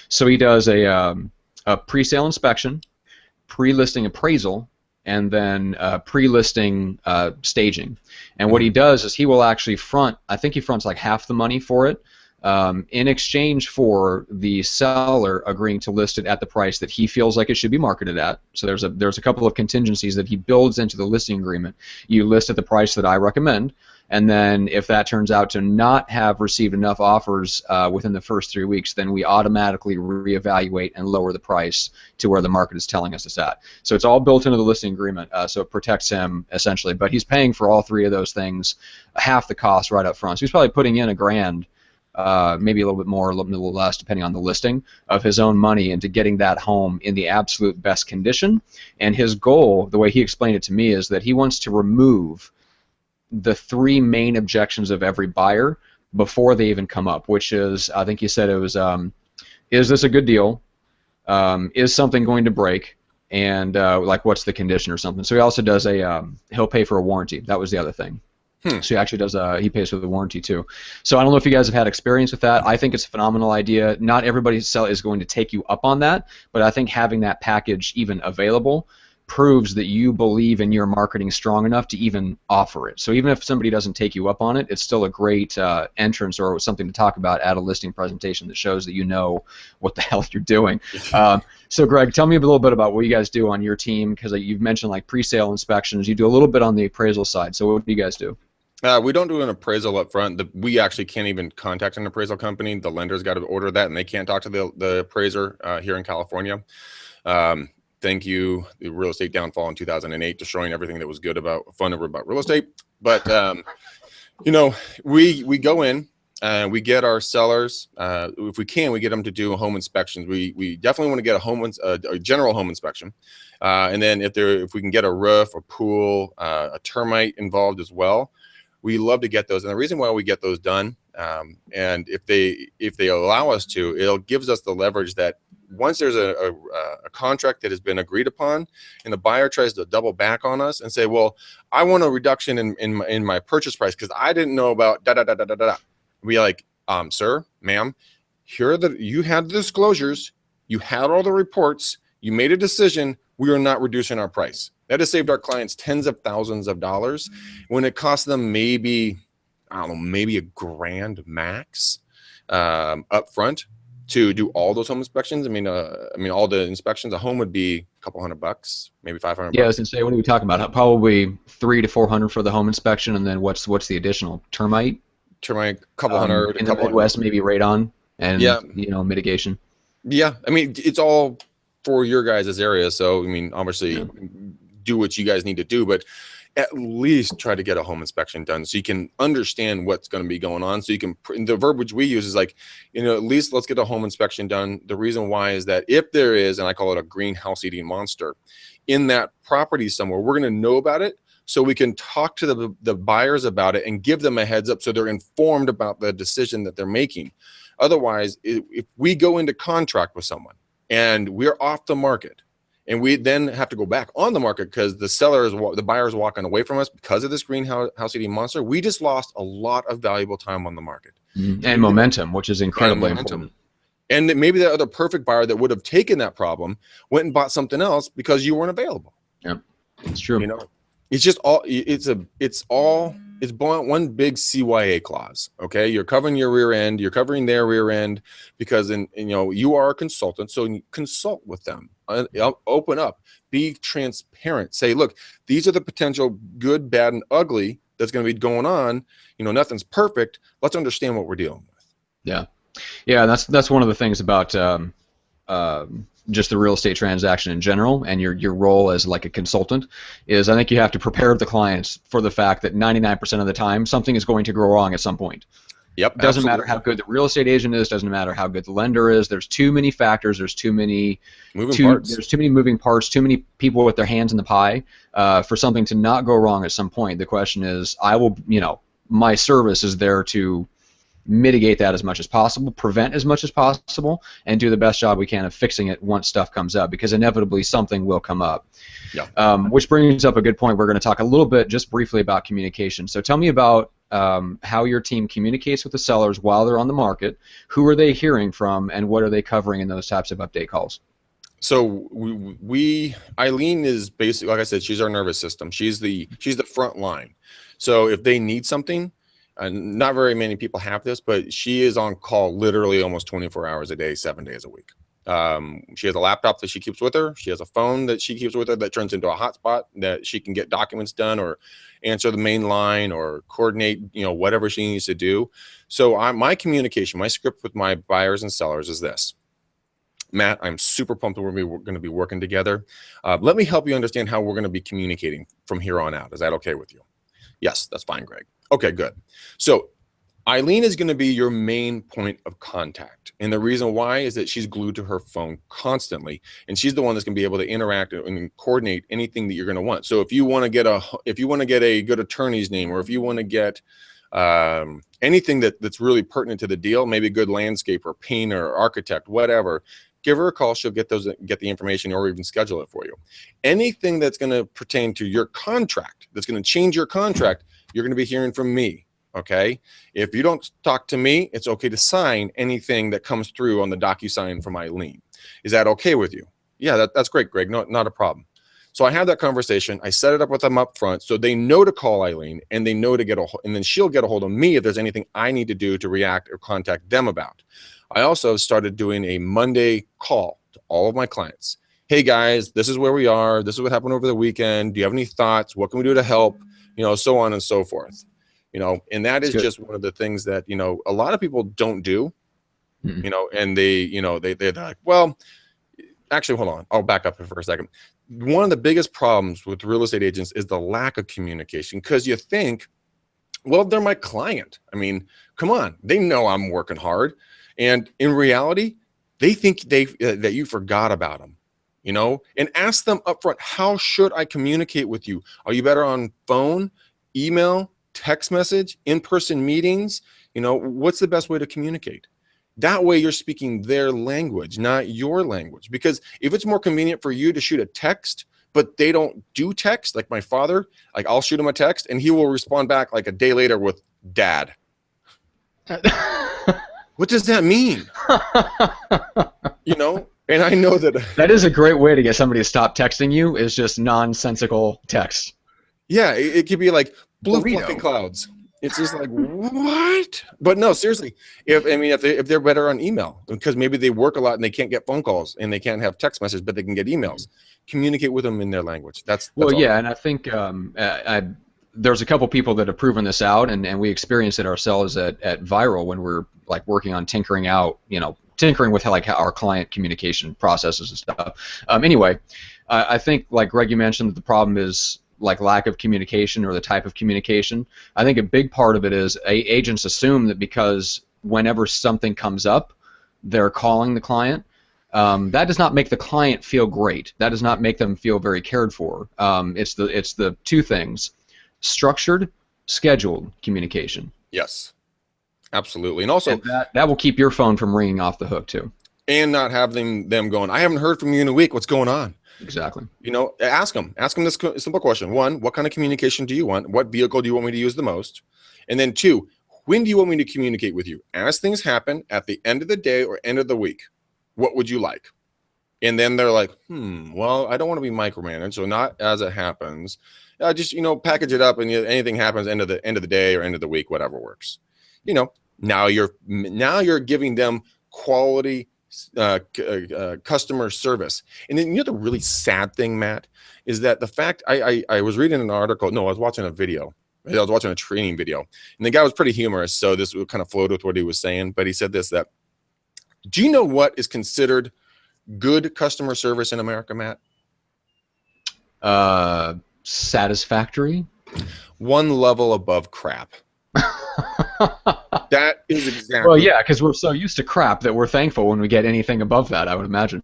So he does a pre-sale inspection, pre-listing appraisal, and then pre-listing staging. And what he does is he will actually I think he fronts like half the money for it, in exchange for the seller agreeing to list it at the price that he feels like it should be marketed at. So there's a couple of contingencies that he builds into the listing agreement. You list at the price that I recommend, and then if that turns out to not have received enough offers within the first 3 weeks, then we automatically reevaluate and lower the price to where the market is telling us it's at. So it's all built into the listing agreement, so it protects him essentially. But he's paying for all 3 of those things, half the cost right up front. So he's probably putting in $1,000, maybe a little bit more, a little less, depending on the listing, of his own money into getting that home in the absolute best condition. And his goal, the way he explained it to me, is that he wants to remove the 3 main objections of every buyer before they even come up, which is, I think he said it was, is this a good deal? Is something going to break? And like, what's the condition or something? So he also does he'll pay for a warranty. That was the other thing. So he actually does he pays for the warranty too. So I don't know if you guys have had experience with that. I think it's a phenomenal idea. Not everybody is going to take you up on that, but I think having that package even available proves that you believe in your marketing strong enough to even offer it. So even if somebody doesn't take you up on it, it's still a great entrance or something to talk about at a listing presentation that shows that you know what the hell you're doing. So Greg, tell me a little bit about what you guys do on your team, because you've mentioned like pre-sale inspections. You do a little bit on the appraisal side. So what do you guys do? We don't do an appraisal up front. We actually can't even contact an appraisal company. The lender's got to order that, and they can't talk to the appraiser here in California. Thank you, the real estate downfall in 2008, destroying everything that was good fun about real estate. But we go in and we get our sellers. If we can, we get them to do home inspections. We definitely want to get a general home inspection, and then if we can get a roof, a pool, a termite involved as well, we love to get those. And the reason why we get those done, and if they allow us to, it gives us the leverage that once there's a contract that has been agreed upon and the buyer tries to double back on us and say, well, I want a reduction in my purchase price because I didn't know about da da da da da da. We like, sir, ma'am, you had the disclosures, you had all the reports, you made a decision, we are not reducing our price. That has saved our clients tens of thousands of dollars when it costs them maybe $1,000 max up front to do all those home inspections. I mean, all the inspections, a home would be a couple $100, maybe $500. Yeah, I was gonna say, what are we talking about? Probably $300 to $400 for the home inspection, and then what's the additional? Termite, a couple hundred in the Midwest, maybe radon and mitigation. Yeah, I mean, it's all for your guys' area. So I mean, obviously, do what you guys need to do, but at least try to get a home inspection done so you can understand what's going to be going on. So you can, the verbiage we use is like, at least let's get a home inspection done. The reason why is that if there is, and I call it a greenhouse eating monster in that property somewhere, we're going to know about it so we can talk to the buyers about it and give them a heads up so they're informed about the decision that they're making. Otherwise, if we go into contract with someone and we're off the market, and we then have to go back on the market because the buyer is walking away from us because of this greenhouse eating monster, we just lost a lot of valuable time on the market. And momentum, which is incredibly important. And maybe that other perfect buyer that would have taken that problem went and bought something else because you weren't available. Yep, it's true. It's just it's one big CYA clause. Okay, you're covering your rear end, you're covering their rear end because you are a consultant, so you consult with them. Open up, be transparent. Say, look, these are the potential good, bad, and ugly that's going to be going on. Nothing's perfect. Let's understand what we're dealing with. Yeah, that's one of the things about just the real estate transaction in general and your role as like a consultant is I think you have to prepare the clients for the fact that 99% of the time something is going to go wrong at some point. Yep. Doesn't Absolutely. matter how good the real estate agent is, doesn't matter how good the lender is. There's too many factors, there's too many moving parts, too many people with their hands in the pie for something to not go wrong at some point. The question is, my service is there to mitigate that as much as possible, prevent as much as possible, and do the best job we can of fixing it once stuff comes up, because inevitably something will come up. Yeah. Which brings up a good point. We're going to talk a little bit just briefly about communication. So tell me about how your team communicates with the sellers while they're on the market. Who are they hearing from, and what are they covering in those types of update calls? So Eileen is basically, like I said, she's our nervous system. She's the front line. So if they need something, not very many people have this, but she is on call literally almost 24 hours a day, 7 days a week. She has a laptop that she keeps with her. She has a phone that she keeps with her that turns into a hotspot that she can get documents done or answer the main line or coordinate, whatever she needs to do. So my communication, my script with my buyers and sellers is this. Matt, I'm super pumped that we're going to be working together. Let me help you understand how we're going to be communicating from here on out. Is that okay with you? Yes, that's fine, Greg. Okay, good. So Eileen is going to be your main point of contact. And the reason why is that she's glued to her phone constantly. And she's the one that's going to be able to interact and coordinate anything that you're going to want. So if you want to get a good attorney's name, or if you want to get anything that's really pertinent to the deal, maybe a good landscaper, painter, architect, whatever, give her a call. She'll get the information or even schedule it for you. Anything that's going to pertain to your contract, that's going to change your contract, you're going to be hearing from me. Okay. If you don't talk to me, it's okay to sign anything that comes through on the DocuSign from Eileen. Is that okay with you? Yeah, that's great, Greg. No, not a problem. So I have that conversation. I set it up with them up front so they know to call Eileen, and they know to and then she'll get a hold of me if there's anything I need to do to react or contact them about. I also started doing a Monday call to all of my clients. Hey guys, this is where we are. This is what happened over the weekend. Do you have any thoughts? What can we do to help? So on and so forth. And that is just one of the things that, a lot of people don't do, and they're like, well, actually, hold on. I'll back up for a second. One of the biggest problems with real estate agents is the lack of communication, because you think, well, they're my client. I mean, come on, they know I'm working hard. And in reality, they think that you forgot about them, and ask them upfront, how should I communicate with you? Are you better on phone, email, text message, in-person meetings? What's the best way to communicate? That way you're speaking their language, not your language. Because if it's more convenient for you to shoot a text, but they don't do text, like my father, like I'll shoot him a text and he will respond back like a day later with dad. What does that mean? And I know that is a great way to get somebody to stop texting you, is just nonsensical text. Yeah, it could be like blue fluffy clouds. It's just like, what? But no, seriously, if they're better on email, because maybe they work a lot and they can't get phone calls and they can't have text messages, but they can get emails. Communicate with them in their language. That's well, yeah, and I think there's a couple people that have proven this out, and we experienced it ourselves at Viral when we're like working on tinkering with like our client communication processes and stuff. Anyway, I think like Greg, you mentioned that the problem is like lack of communication or the type of communication. I think a big part of it is agents assume that because whenever something comes up, they're calling the client. That does not make the client feel great. That does not make them feel very cared for. It's the two things: structured, scheduled communication. Yes, absolutely. And also that will keep your phone from ringing off the hook too. And not having them going, I haven't heard from you in a week. What's going on? Exactly. Ask them this simple question. One, what kind of communication do you want? What vehicle do you want me to use the most? And then two, when do you want me to communicate with you? As things happen at the end of the day or end of the week, what would you like? And then they're like, well, I don't want to be micromanaged, so not as it happens. Just, package it up, and anything happens end of the day or end of the week, whatever works. Now you're giving them quality customer service. And then the really sad thing, Matt, is that the fact I was reading an article. No, I was watching a video. I was watching a training video, and the guy was pretty humorous, so this would kind of float with what he was saying. But he said this: that do you know what is considered good customer service in America, Matt? Satisfactory. One level above crap. That is exactly. Well, yeah, because we're so used to crap that we're thankful when we get anything above that, I would imagine.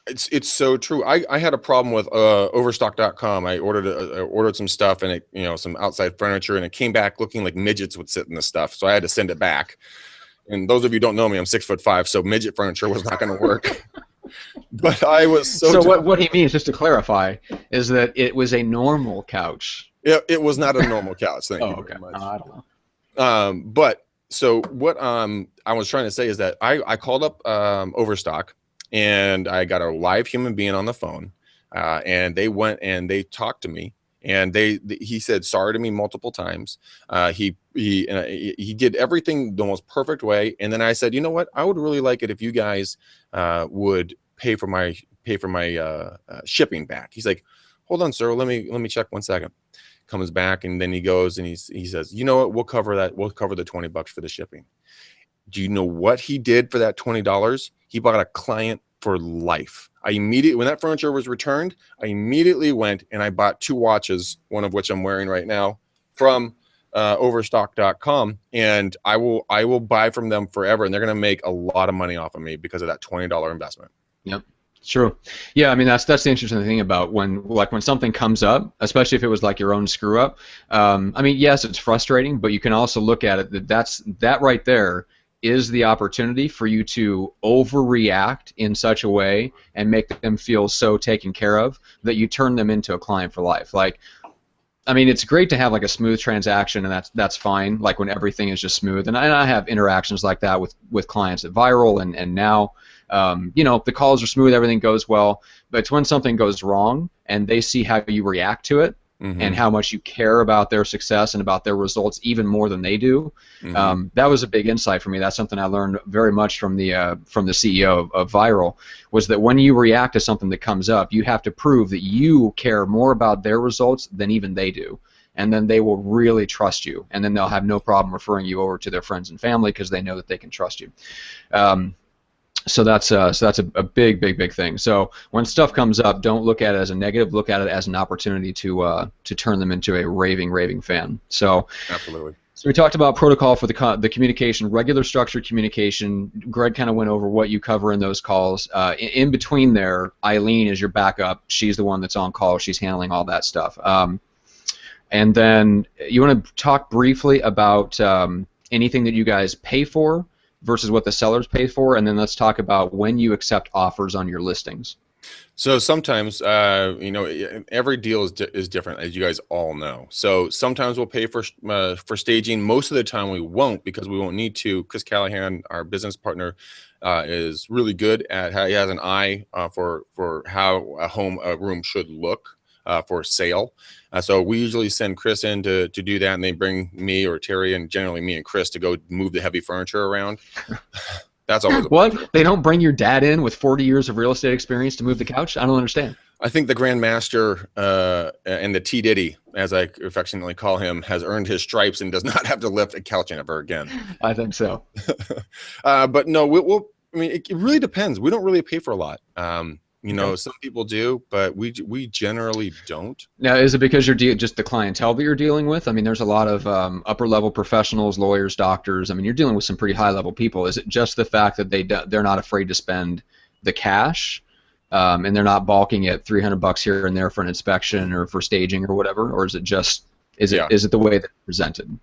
It's so true. I had a problem with overstock.com. I ordered some stuff, and it, some outside furniture, and it came back looking like midgets would sit in the stuff. So I had to send it back. And those of you who don't know me, I'm 6'5", so midget furniture was not going to work. But I was so. So what he means, just to clarify, is that it was a normal couch. It was not a normal couch. Thank you very much. I don't know. But so what I was trying to say is that I called up Overstock, and I got a live human being on the phone, and they went and they talked to me, and he said sorry to me multiple times. He did everything the most perfect way, and then I said, you know what, I would really like it if you guys would pay for my shipping back. He's like, hold on, sir, let me check 1 second. Comes back, and then he goes and he says, you know what, we'll cover that. We'll cover the $20 for the shipping. Do you know what he did for that $20? He bought a client for life. When that furniture was returned, I immediately went and I bought 2 watches, one of which I'm wearing right now, from overstock.com, and I will buy from them forever, and they're going to make a lot of money off of me because of that $20 investment. Yep. True. Yeah, I mean that's the interesting thing about when something comes up, especially if it was like your own screw up. I mean, yes, it's frustrating, but you can also look at it that right there is the opportunity for you to overreact in such a way and make them feel so taken care of that you turn them into a client for life. Like, I mean, it's great to have like a smooth transaction, and that's fine. Like when everything is just smooth, and I have interactions like that with clients at Viral, and now. The calls are smooth, everything goes well, but it's when something goes wrong and they see how you react to it and how much you care about their success and about their results even more than they do. That was a big insight for me. That's something I learned very much from the CEO of Viral, was that when you react to something that comes up, you have to prove that you care more about their results than even they do. And then they will really trust you, and then they'll have no problem referring you over to their friends and family because they know that they can trust you. So that's a big thing. So when stuff comes up, don't look at it as a negative. Look at it as an opportunity to turn them into a raving fan. So absolutely. So we talked about protocol for the communication, regular structured communication. Greg kind of went over what you cover in those calls. In between there, Eileen is your backup. She's the one that's on call. She's handling all that stuff. And then you want to talk briefly about anything that you guys pay for versus what the sellers pay for, and then let's talk about when you accept offers on your listings. So sometimes, every deal is different, as you guys all know. So sometimes we'll pay for staging. Most of the time we won't, because we won't need to. Chris Callahan, our business partner, is really good at he has an eye for how a room should look for sale. So we usually send Chris in to do that, and they bring me or Terry, and generally me and Chris, to go move the heavy furniture around. That's always what? They don't bring your dad in with 40 years of real estate experience to move the couch? I don't understand. I think the Grand Master and the T Diddy, as I affectionately call him, has earned his stripes and does not have to lift a couch ever again. I think so. But no, I mean, it really depends. We don't really pay for a lot. Some people do, but we generally don't. Now, is it because you're just the clientele that you're dealing with? I mean, there's a lot of upper level professionals, lawyers, doctors. I mean, you're dealing with some pretty high level people. Is it just the fact that they're not afraid to spend the cash, and they're not balking at $300 here and there for an inspection or for staging or whatever, or is it just is it the way that it's presented?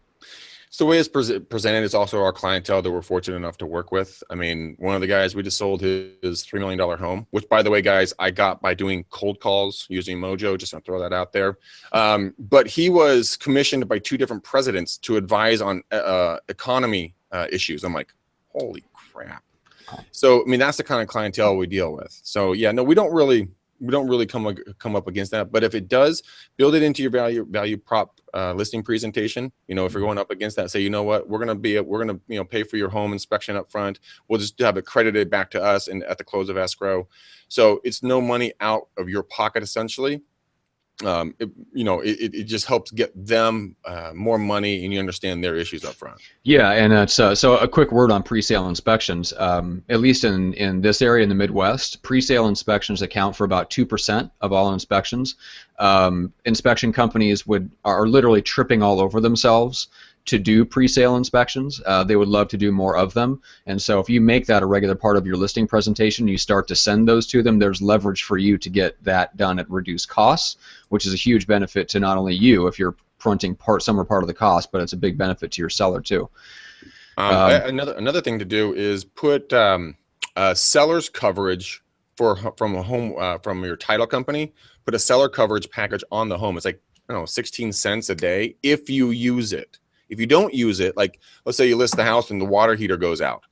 It's the way it's presented. It's also our clientele that we're fortunate enough to work with. I mean, one of the guys, we just sold his $3 million home, which, by the way, guys, I got by doing cold calls using Mojo. Just going to throw that out there. But he was commissioned by 2 different presidents to advise on economy issues. I'm like, holy crap. So, I mean, that's the kind of clientele we deal with. So, yeah, no, we don't really come up against that. But if it does, build it into your value prop listing presentation. If you're going up against that, say, you know what, we're gonna pay for your home inspection up front. We'll just have it credited back to us and at the close of escrow. So it's no money out of your pocket, essentially. it just helps get them more money, and you understand their issues up front. Yeah, and it's so a quick word on pre-sale inspections. At least in this area in the Midwest, pre-sale inspections account for about 2% of all inspections. Inspection companies are literally tripping all over themselves to do pre-sale inspections. They would love to do more of them, and so if you make that a regular part of your listing presentation, you start to send those to them, there's leverage for you to get that done at reduced costs, which is a huge benefit to not only you if you're fronting some or part of the cost, but it's a big benefit to your seller too. Another thing to do is put seller's coverage from a home from your title company. Put a seller coverage package on the home. It's like, I don't know, 16 cents a day if you use it. If you don't use it, like let's say you list the house and the water heater goes out,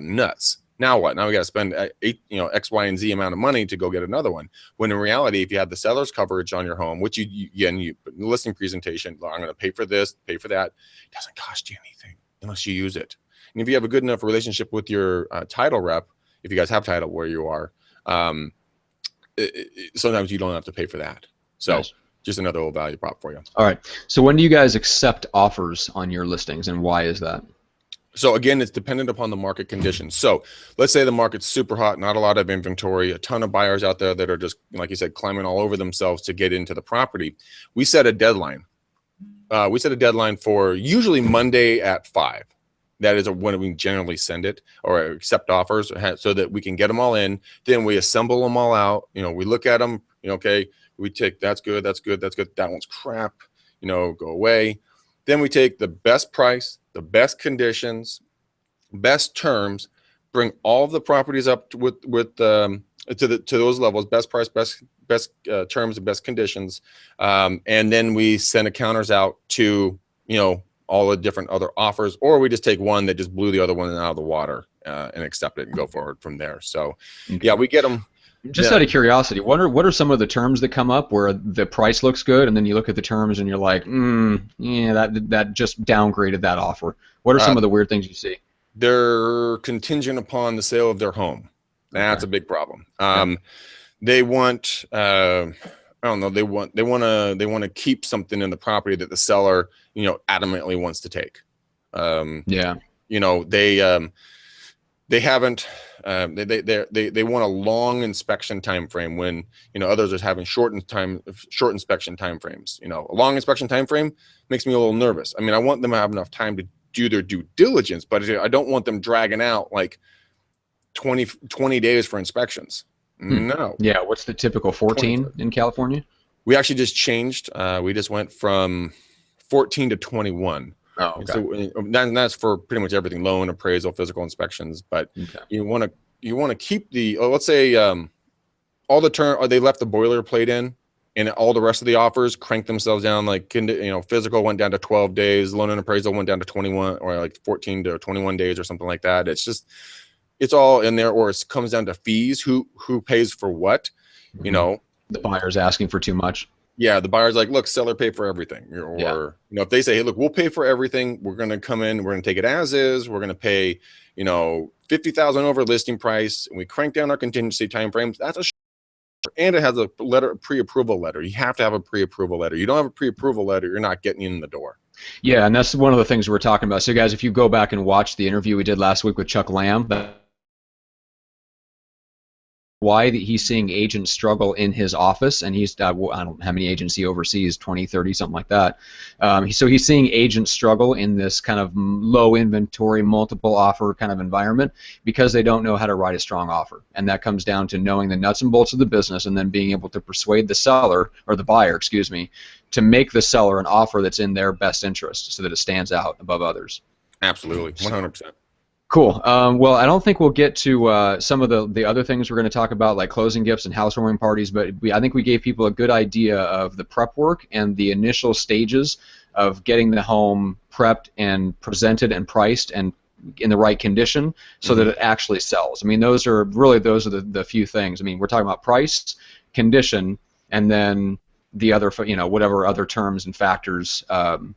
nuts. Now what? Now we got to spend X, Y, and Z amount of money to go get another one. When in reality, if you have the seller's coverage on your home, which you listing presentation, I'm going to pay for this, pay for that, it doesn't cost you anything unless you use it. And if you have a good enough relationship with your title rep, if you guys have title where you are, sometimes you don't have to pay for that. So. Nice. Just another little value prop for you. All right. So when do you guys accept offers on your listings, and why is that? So again, it's dependent upon the market conditions. So let's say the market's super hot, not a lot of inventory, a ton of buyers out there that are just, like you said, climbing all over themselves to get into the property. We set a deadline. We set a deadline for usually Monday at 5. That is when we generally send it or accept offers so that we can get them all in. Then we assemble them all out. We look at them, okay, we take that's good, that's good, that's good, that one's crap, go away. Then we take the best price, the best conditions, best terms, bring all of the properties up to those levels, best price, best terms, and best conditions, and then we send counters out to all the different other offers, or we just take one that just blew the other one out of the water and accept it and go forward from there. So yeah, we get them. Just out of curiosity, what are some of the terms that come up where the price looks good, and then you look at the terms and you're like, yeah, that just downgraded that offer? What are some of the weird things you see? They're contingent upon the sale of their home. That's a big problem. They want, I don't know, they want to keep something in the property that the seller, adamantly wants to take. They haven't. They want a long inspection time frame when others are having short inspection time frames. A long inspection time frame makes me a little nervous. I mean, I want them to have enough time to do their due diligence, but I don't want them dragging out like 20 days for inspections. No. Yeah. What's the typical 14 in California? We actually just changed. We just went from 14 to 21. Oh, okay. So that's for pretty much everything: loan, appraisal, physical inspections. But you want to keep the let's say all the term, or they left the boilerplate in, and all the rest of the offers cranked themselves down. Like physical went down to 12 days, loan and appraisal went down to 21 or like 14 to 21 days or something like that. It's all in there, or it comes down to fees. Who pays for what? The buyer's asking for too much. Yeah, the buyer's like, look, seller pay for everything. Or if they say, hey, look, we'll pay for everything. We're going to come in. We're going to take it as is. We're going to pay, $50,000 over listing price, and we crank down our contingency timeframes. That's and it has a pre-approval letter. You have to have a pre-approval letter. You don't have a pre-approval letter, you're not getting in the door. Yeah, and that's one of the things we're talking about. So, guys, if you go back and watch the interview we did last week with Chuck Lamb, why he's seeing agents struggle in his office, and he's I don't know how many agents he oversees, 20, 30, something like that. So he's seeing agents struggle in this kind of low inventory, multiple offer kind of environment because they don't know how to write a strong offer, and that comes down to knowing the nuts and bolts of the business and then being able to persuade the seller, or the buyer, excuse me, to make the seller an offer that's in their best interest so that it stands out above others. Absolutely, 100%. Cool. Well, I don't think we'll get to some of the other things we're going to talk about, like closing gifts and housewarming parties, but I think we gave people a good idea of the prep work and the initial stages of getting the home prepped and presented and priced and in the right condition so that it actually sells. I mean, those are the few things. I mean, we're talking about price, condition, and then the other, whatever other terms and factors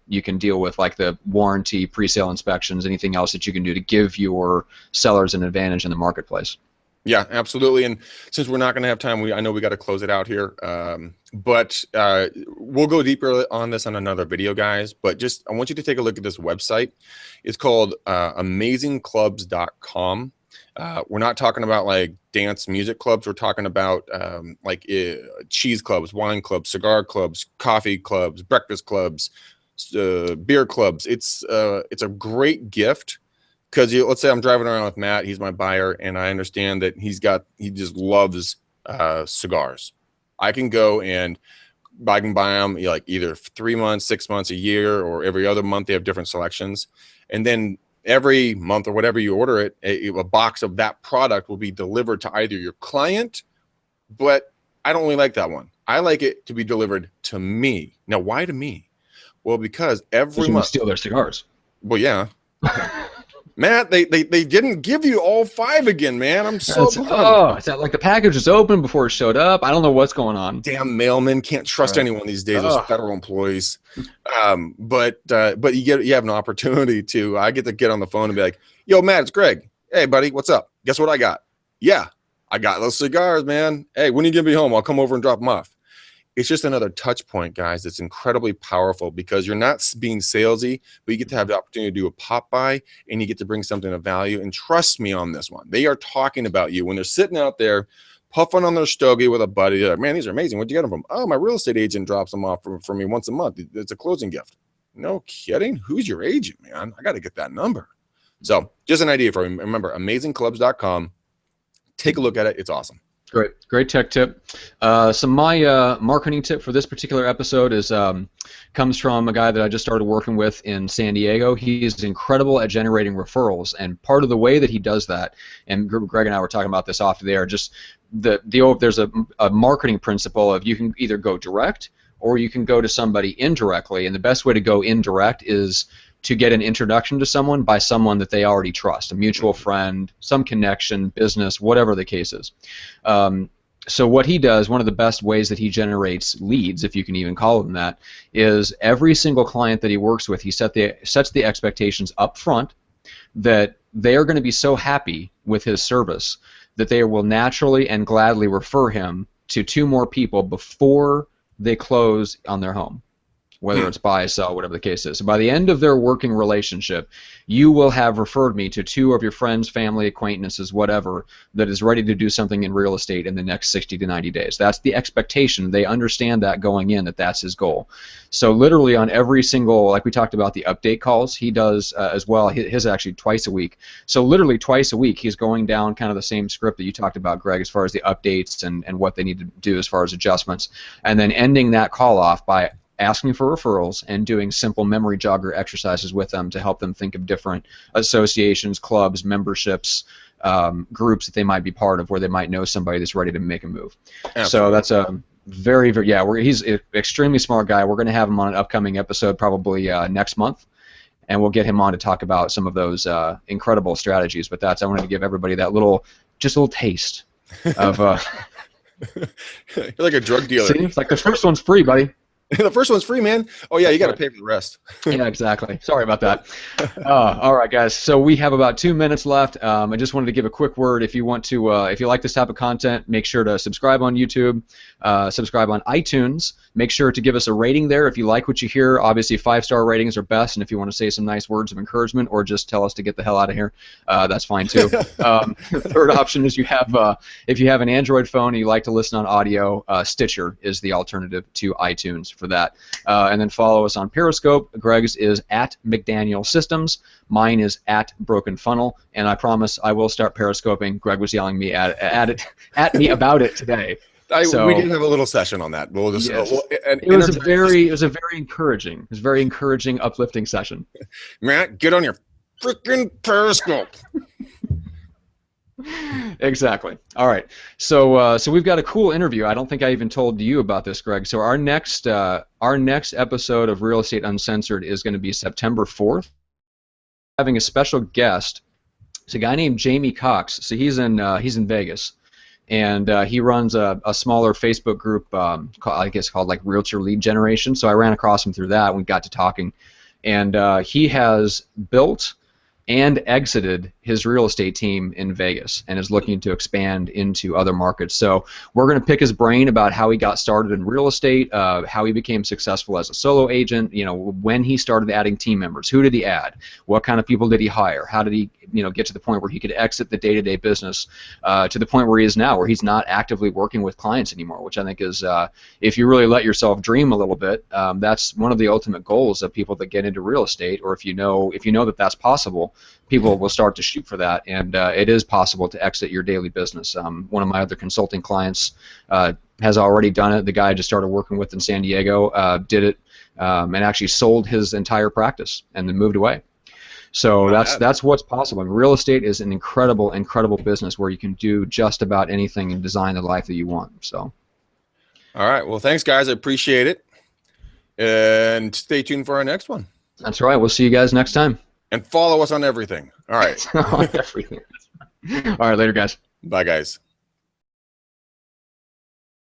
you can deal with, like the warranty, pre-sale inspections, anything else that you can do to give your sellers an advantage in the marketplace. Yeah, absolutely. And since we're not going to have time, I know we got to close it out here. But we'll go deeper on this on another video, guys. But just I want you to take a look at this website. It's called amazingclubs.com. We're not talking about like dance music clubs. We're talking about cheese clubs, wine clubs, cigar clubs, coffee clubs, breakfast clubs, beer clubs. It's a great gift. Because let's say I'm driving around with Matt, he's my buyer, and I understand that he just loves cigars. I can go and I can buy them like either 3 months, 6 months, a year, or every other month. They have different selections, and then every month or whatever you order it, a box of that product will be delivered to either your client. But I don't really like that one. I like it to be delivered to me. Now, why to me? Well, because every month steal their cigars. Well, yeah. Matt, they didn't give you all 5 again, man. I'm so bummed. Oh, it's like the package was open before it showed up. I don't know what's going on. Damn mailmen, can't trust anyone these days. Those federal employees. But you have an opportunity to. I get to get on the phone and be like, "Yo, Matt, it's Greg. Hey, buddy, what's up? Guess what I got? Yeah, I got those cigars, man. Hey, when you get me home, I'll come over and drop them off." It's just another touch point, guys. It's incredibly powerful because you're not being salesy, but you get to have the opportunity to do a pop by and you get to bring something of value. And trust me on this one. They are talking about you when they're sitting out there puffing on their stogie with a buddy. They're like, "Man, these are amazing. Where'd you get them from?" "Oh, my real estate agent drops them off for me once a month. It's a closing gift." No kidding. Who's your agent, man? I got to get that number. So just an idea for you. Remember, amazingclubs.com. Take a look at it. It's awesome. Great tech tip. So my marketing tip for this particular episode is comes from a guy that I just started working with in San Diego. He's incredible at generating referrals, and part of the way that he does that, and Greg and I were talking about this off the air, just there's a marketing principle of you can either go direct or you can go to somebody indirectly, and the best way to go indirect is to get an introduction to someone by someone that they already trust, a mutual friend, some connection, business, whatever the case is. So what he does, one of the best ways that he generates leads, if you can even call them that, is every single client that he works with, he sets the expectations up front that they are going to be so happy with his service that they will naturally and gladly refer him to 2 more people before they close on their home, whether it's buy, sell, whatever the case is. So by the end of their working relationship, you will have referred me to 2 of your friends, family, acquaintances, whatever, that is ready to do something in real estate in the next 60 to 90 days. That's the expectation. They understand that going in, that that's his goal. So literally on every single, like we talked about the update calls, he does as well. His actually twice a week. So literally twice a week, he's going down kind of the same script that you talked about, Greg, as far as the updates and what they need to do as far as adjustments, and then ending that call off by asking for referrals and doing simple memory jogger exercises with them to help them think of different associations, clubs, memberships, groups that they might be part of where they might know somebody that's ready to make a move. Absolutely. So that's a very, very, he's an extremely smart guy. We're going to have him on an upcoming episode probably next month, and we'll get him on to talk about some of those incredible strategies. But I wanted to give everybody that just a little taste of. You're like a drug dealer. See, it's like the first one's free, buddy. The first one's free, man. Oh, yeah, you got to pay for the rest. Yeah, exactly. Sorry about that. All right, guys. So we have about 2 minutes left. I just wanted to give a quick word. If you want to, if you like this type of content, make sure to subscribe on YouTube, subscribe on iTunes. Make sure to give us a rating there if you like what you hear. Obviously, 5-star ratings are best, and if you want to say some nice words of encouragement or just tell us to get the hell out of here, that's fine too. Third option is if you have an Android phone and you like to listen on audio, Stitcher is the alternative to iTunes for that. And then follow us on Periscope. Greg's is at McDaniel Systems. Mine is at Broken Funnel. And I promise I will start Periscoping. Greg was yelling me at me about it today. We did have a little session on that. We'll just, yes. It was a very encouraging, uplifting session. Matt, get on your freaking Periscope. Exactly. All right. So we've got a cool interview. I don't think I even told you about this, Greg. So our next episode of Real Estate Uncensored is going to be September 4th. Having a special guest. It's a guy named Jamie Cox. So he's in Vegas, and he runs a smaller Facebook group, called like Realtor Lead Generation. So I ran across him through that, and we got to talking, and he has built and exited his real estate team in Vegas and is looking to expand into other markets. So we're going to pick his brain about how he got started in real estate, how he became successful as a solo agent, when he started adding team members, who did he add, what kind of people did he hire, how did he get to the point where he could exit the day-to-day business to the point where he is now, where he's not actively working with clients anymore, which I think is, if you really let yourself dream a little bit, that's one of the ultimate goals of people that get into real estate. Or if you know that that's possible, people will start to shoot for that, and it is possible to exit your daily business. One of my other consulting clients has already done it. The guy I just started working with in San Diego did it and actually sold his entire practice and then moved away. So that's what's possible. And real estate is an incredible business where you can do just about anything and design the life that you want. So, all right. Well, thanks, guys. I appreciate it. And stay tuned for our next one. That's right. We'll see you guys next time. And follow us on everything. All right. On everything. All right. Later, guys. Bye, guys.